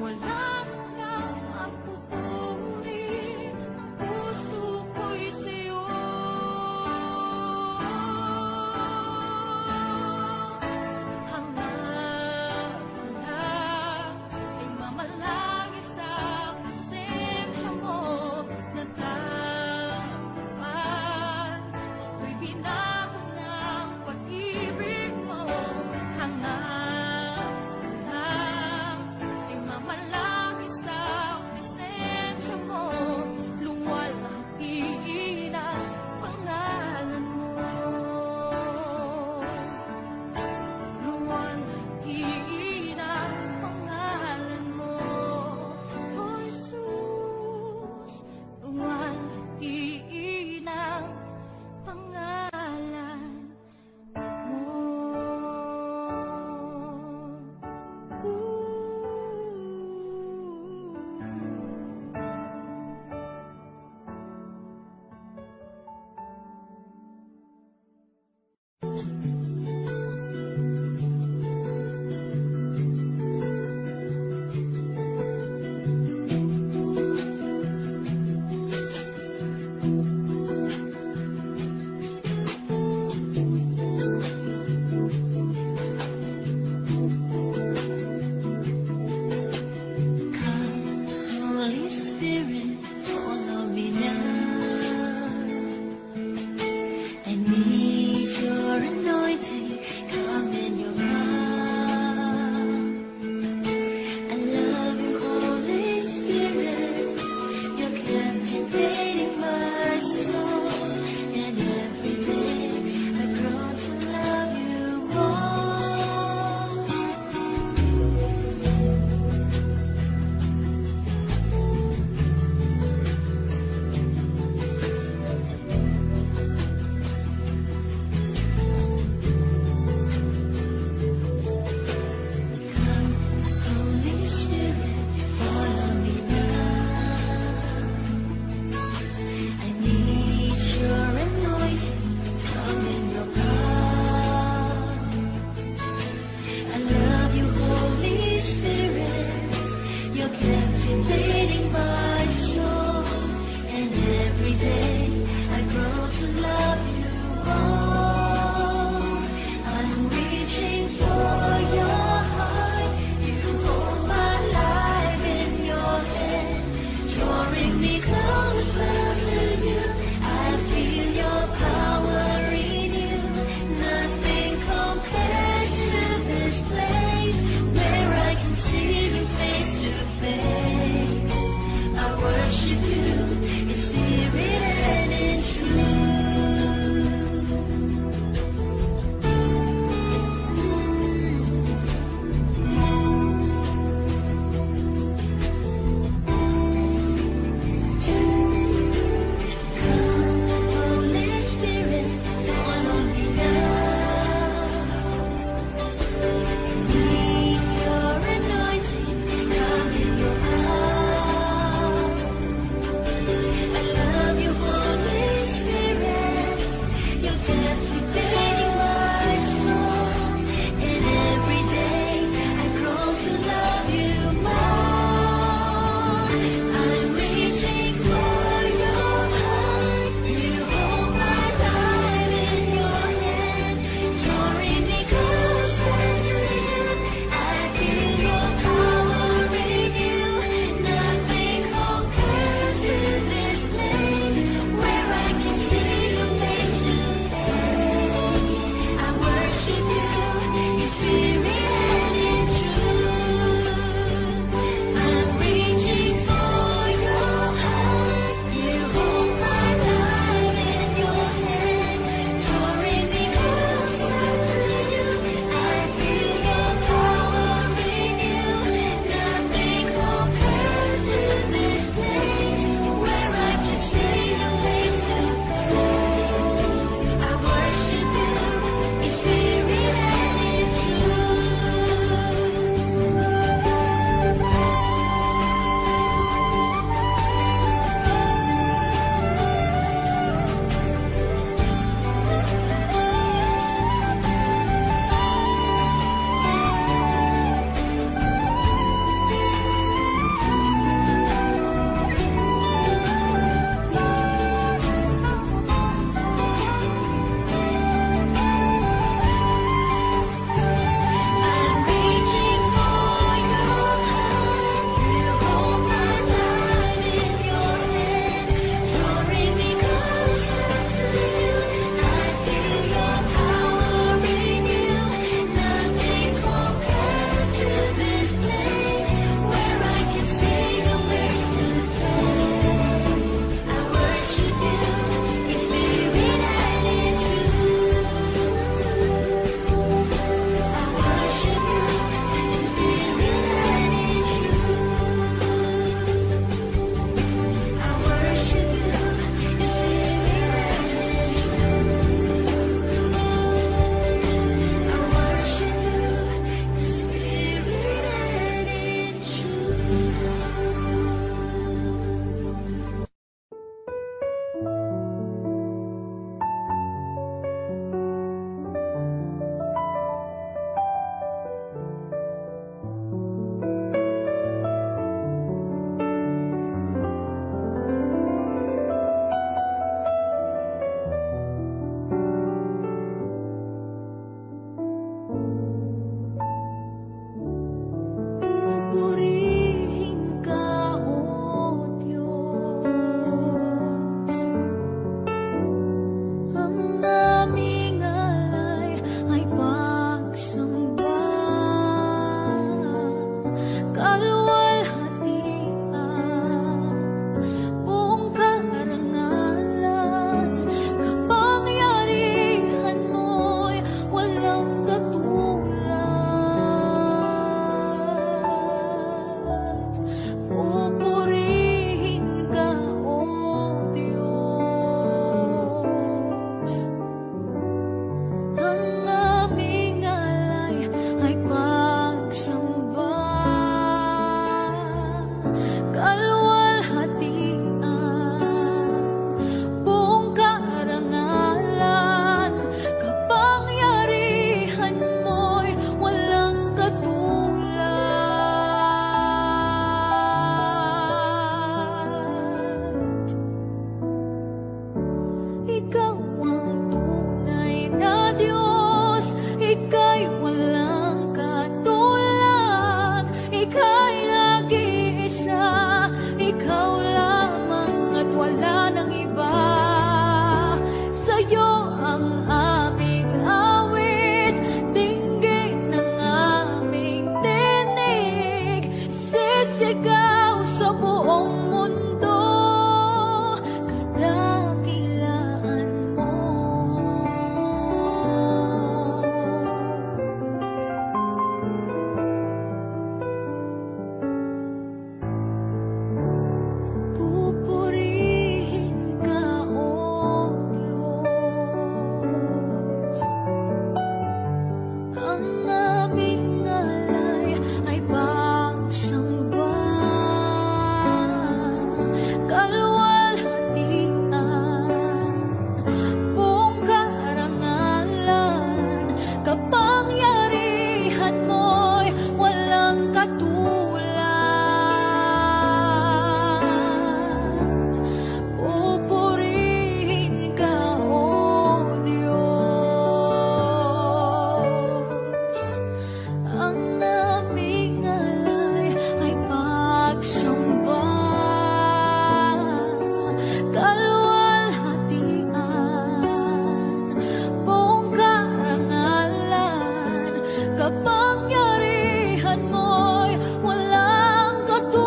kapangyarihan mo'y walang katulad.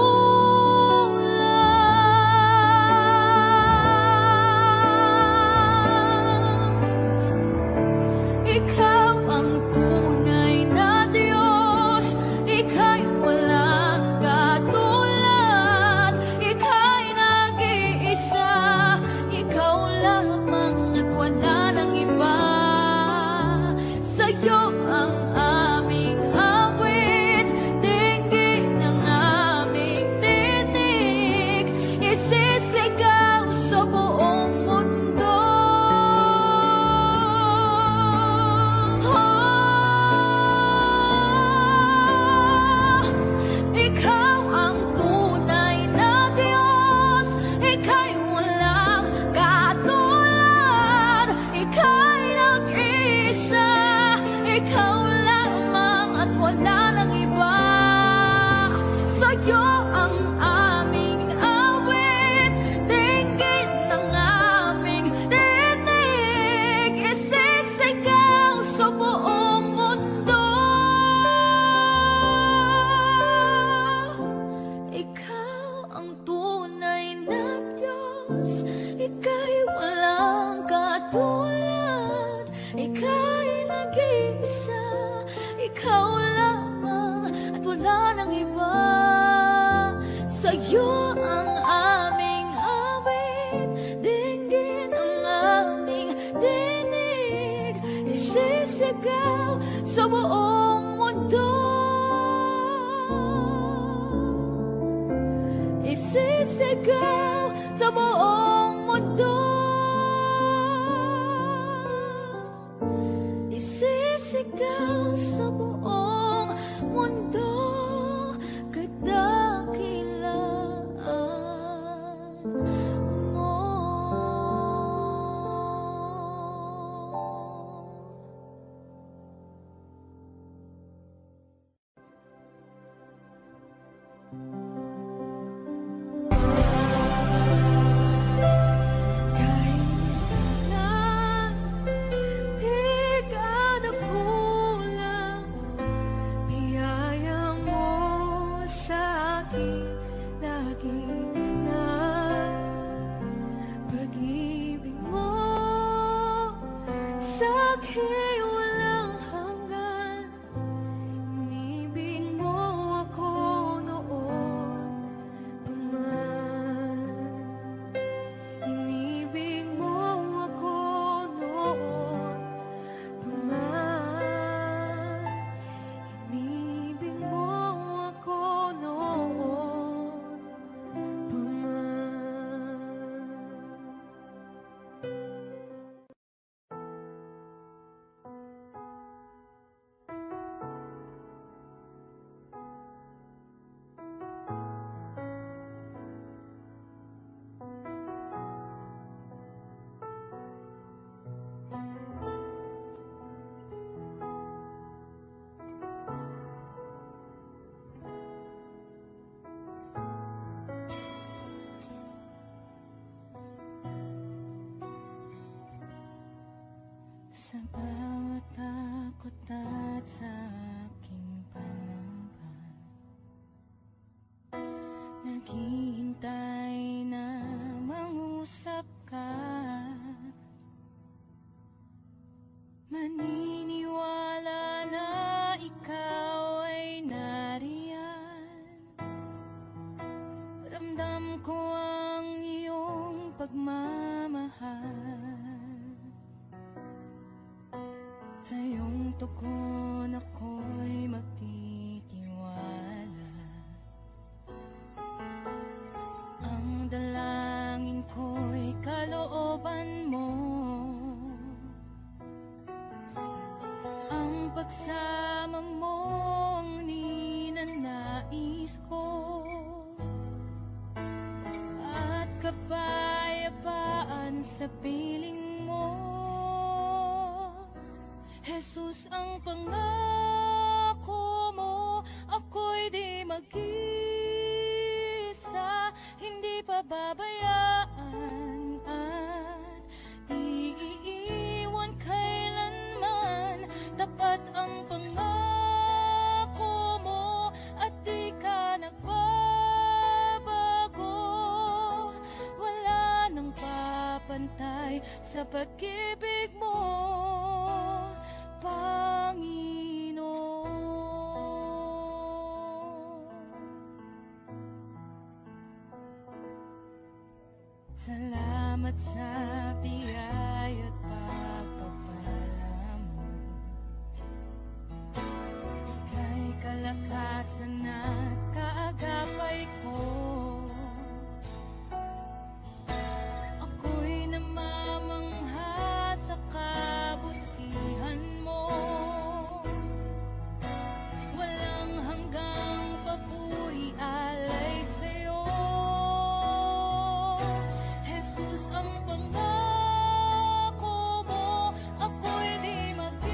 Ikaw ang tunay na Diyos, ika'y walang katulad. Ika'y nag-iisa, ikaw lamang at wala nang iba. Sa'yo ang aming awit, dinggin ang aming tinig, isisigaw sa buong mundo. Ikaw ang tunay na Diyos, ika'y walang katulad. Ika'y nag-iisa, ikaw lamang at wala nang iba. Sa'yo ang aming awit, dinggin ang aming tinig, isisigaw sa buong mundo. Ikaw ang tunay na Diyos, ika'y walang katulad. Ika'y nag-iisa, ikaw lamang at wala nang iba. Sa'yo ang aming awit, dinggin ang aming tinig, isisigaw sa buong mundo. Isisigaw sa buong mundo. Isisigaw sa buong mundo. Kadakilaan mo. Kailan di ka nagkulang, biyaya mo sa akin lagi na. Pag-ibig mo sa akin walang hanggan. Inibig mo ako noon pa man. Inibig mo ako noon pa man. Inibig mo ako noon pa man. Sa bawat takot at sa aking panamban, naghihintay na mangusap ka. Maniniwala na ikaw ay nariyan. Ramdam ko ang iyong pagmamahal. Sa iyong tugon ako'y magtitiwala. Ang dalangin ko'y kalooban mo. Ang pagsama mo ang ninanais ko. At kapayapaan sa piling mo. Jesus, ang pangako mo, ako'y di mag-isa, hindi pababayaan at di iiwan kailanman. Tapat ang pangako sa pag-ibig mo, Panginoon. Salamat sa biyaya at pagpapala mo. Ika'y kalakasan at kaagapay ko. Ako'y namamangha sa kabutihan mo. Walang hanggang papuri alay sa'yo. Jesus, ang pangako mo, ako'y di mag-isa,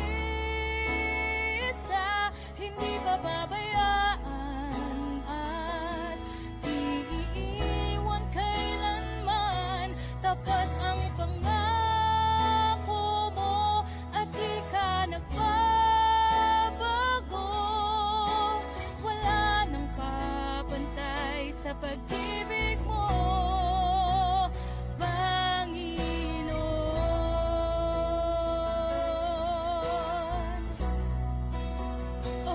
hindi pababayaan at di iiwan kailanman. Tapat ang pangako mo at di ka nagbabago. Wala nang papantay sa pag-ibig mo, Panginoon. O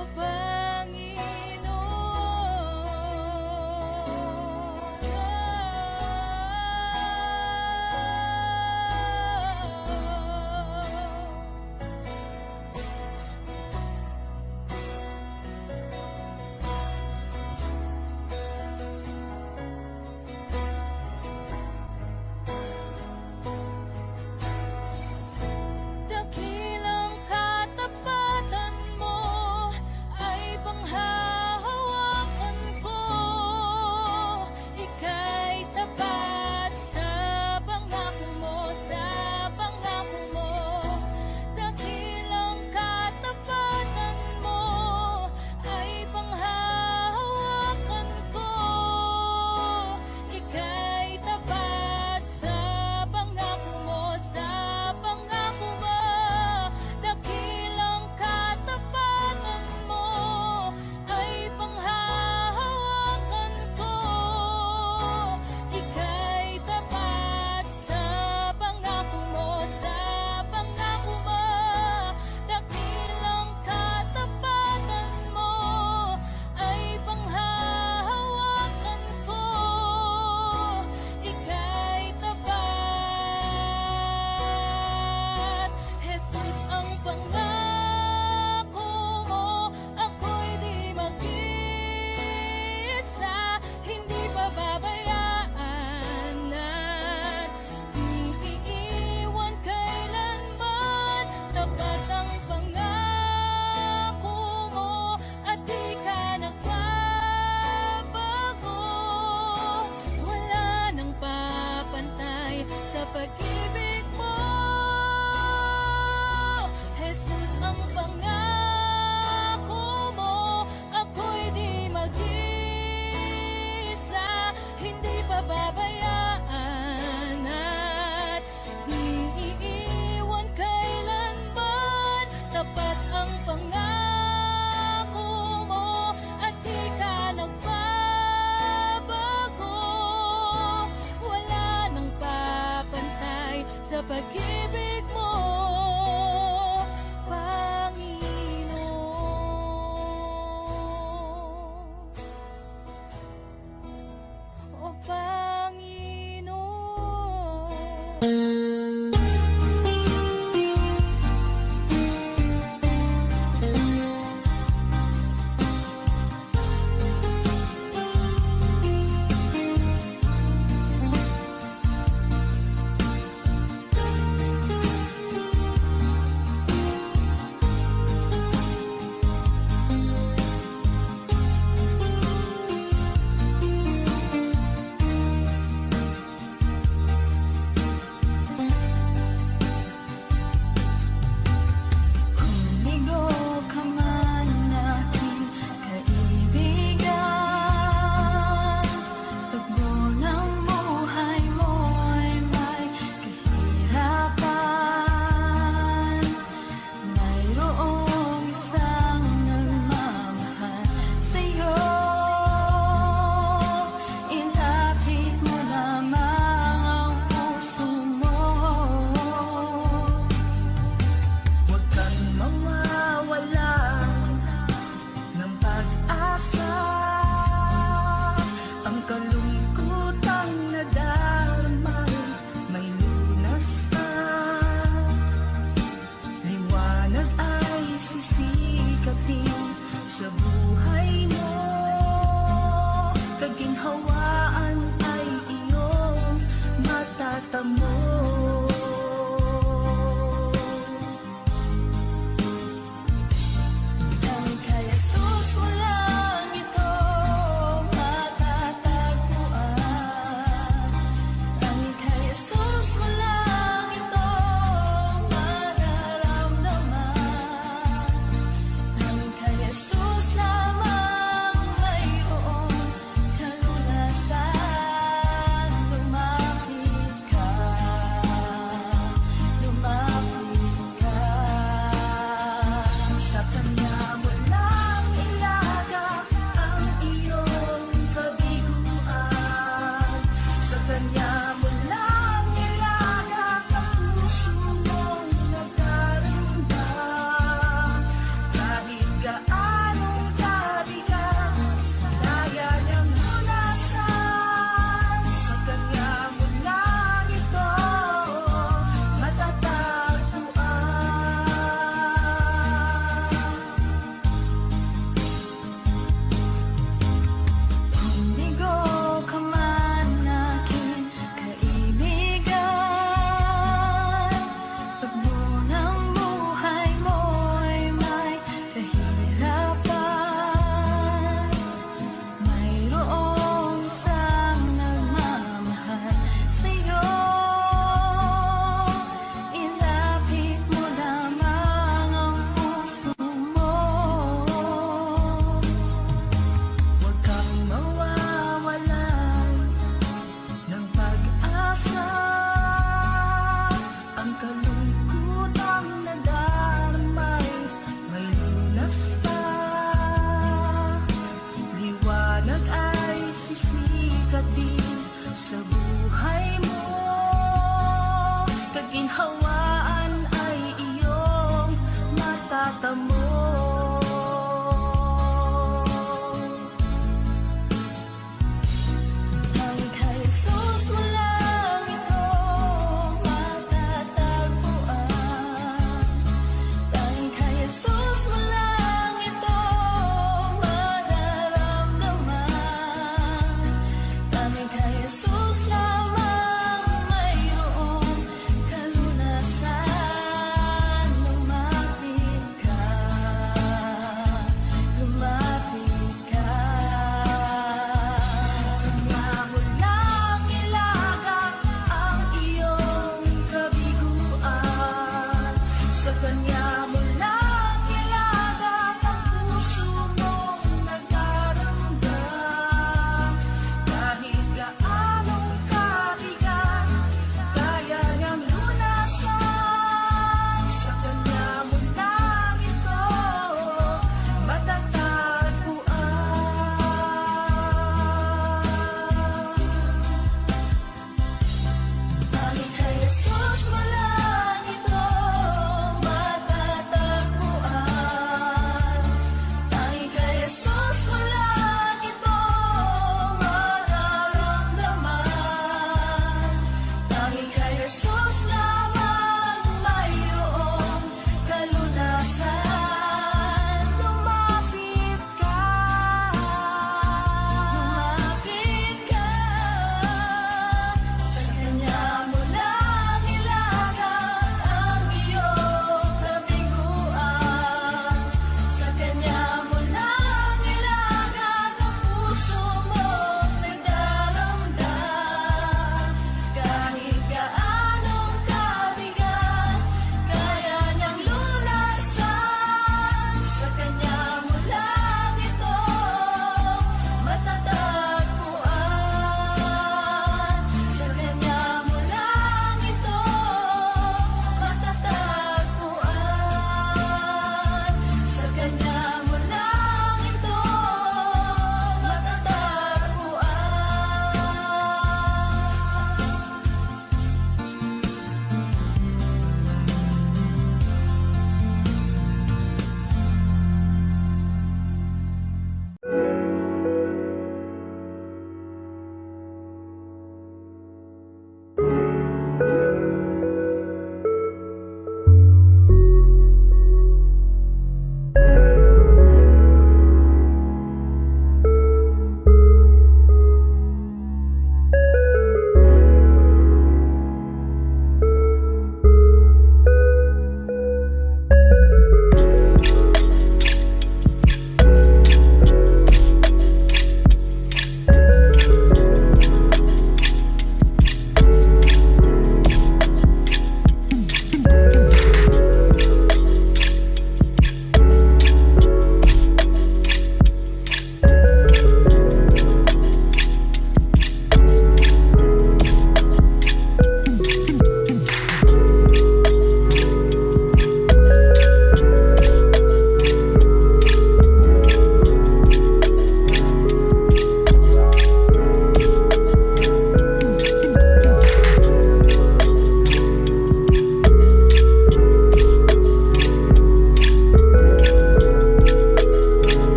dakilang katapatan mo ay panghahawakan ko. Ika'y tapat sa pangako mo, sa pangako mo. Dakilang katapatan mo ay panghahawakan ko. Ika'y tapat sa pangako mo, sa pangako mo. Dakilang katapatan mo ay panghahawakan ko. Ika'y tapat sa pangako mo, sa pangako mo. Dakilang katapatan mo ay panghahawakan ko. Ika'y tapat. Jesus, ang pangako mo, ako'y di mag-isa, hindi pababayaan at di iiwan kailanman. Tapat ang pangako mo at di ka nagbabago. Wala nang papantay sa pag-ibig mo, Jesus, ang pangako mo, ako'y di mag-isa, hindi pababayaan at di iiwan kailanman. Tapat ang pangako mo at di ka nagbabago. Wala nang papantay sa pag-ibig mo, Panginoon. O Panginoon.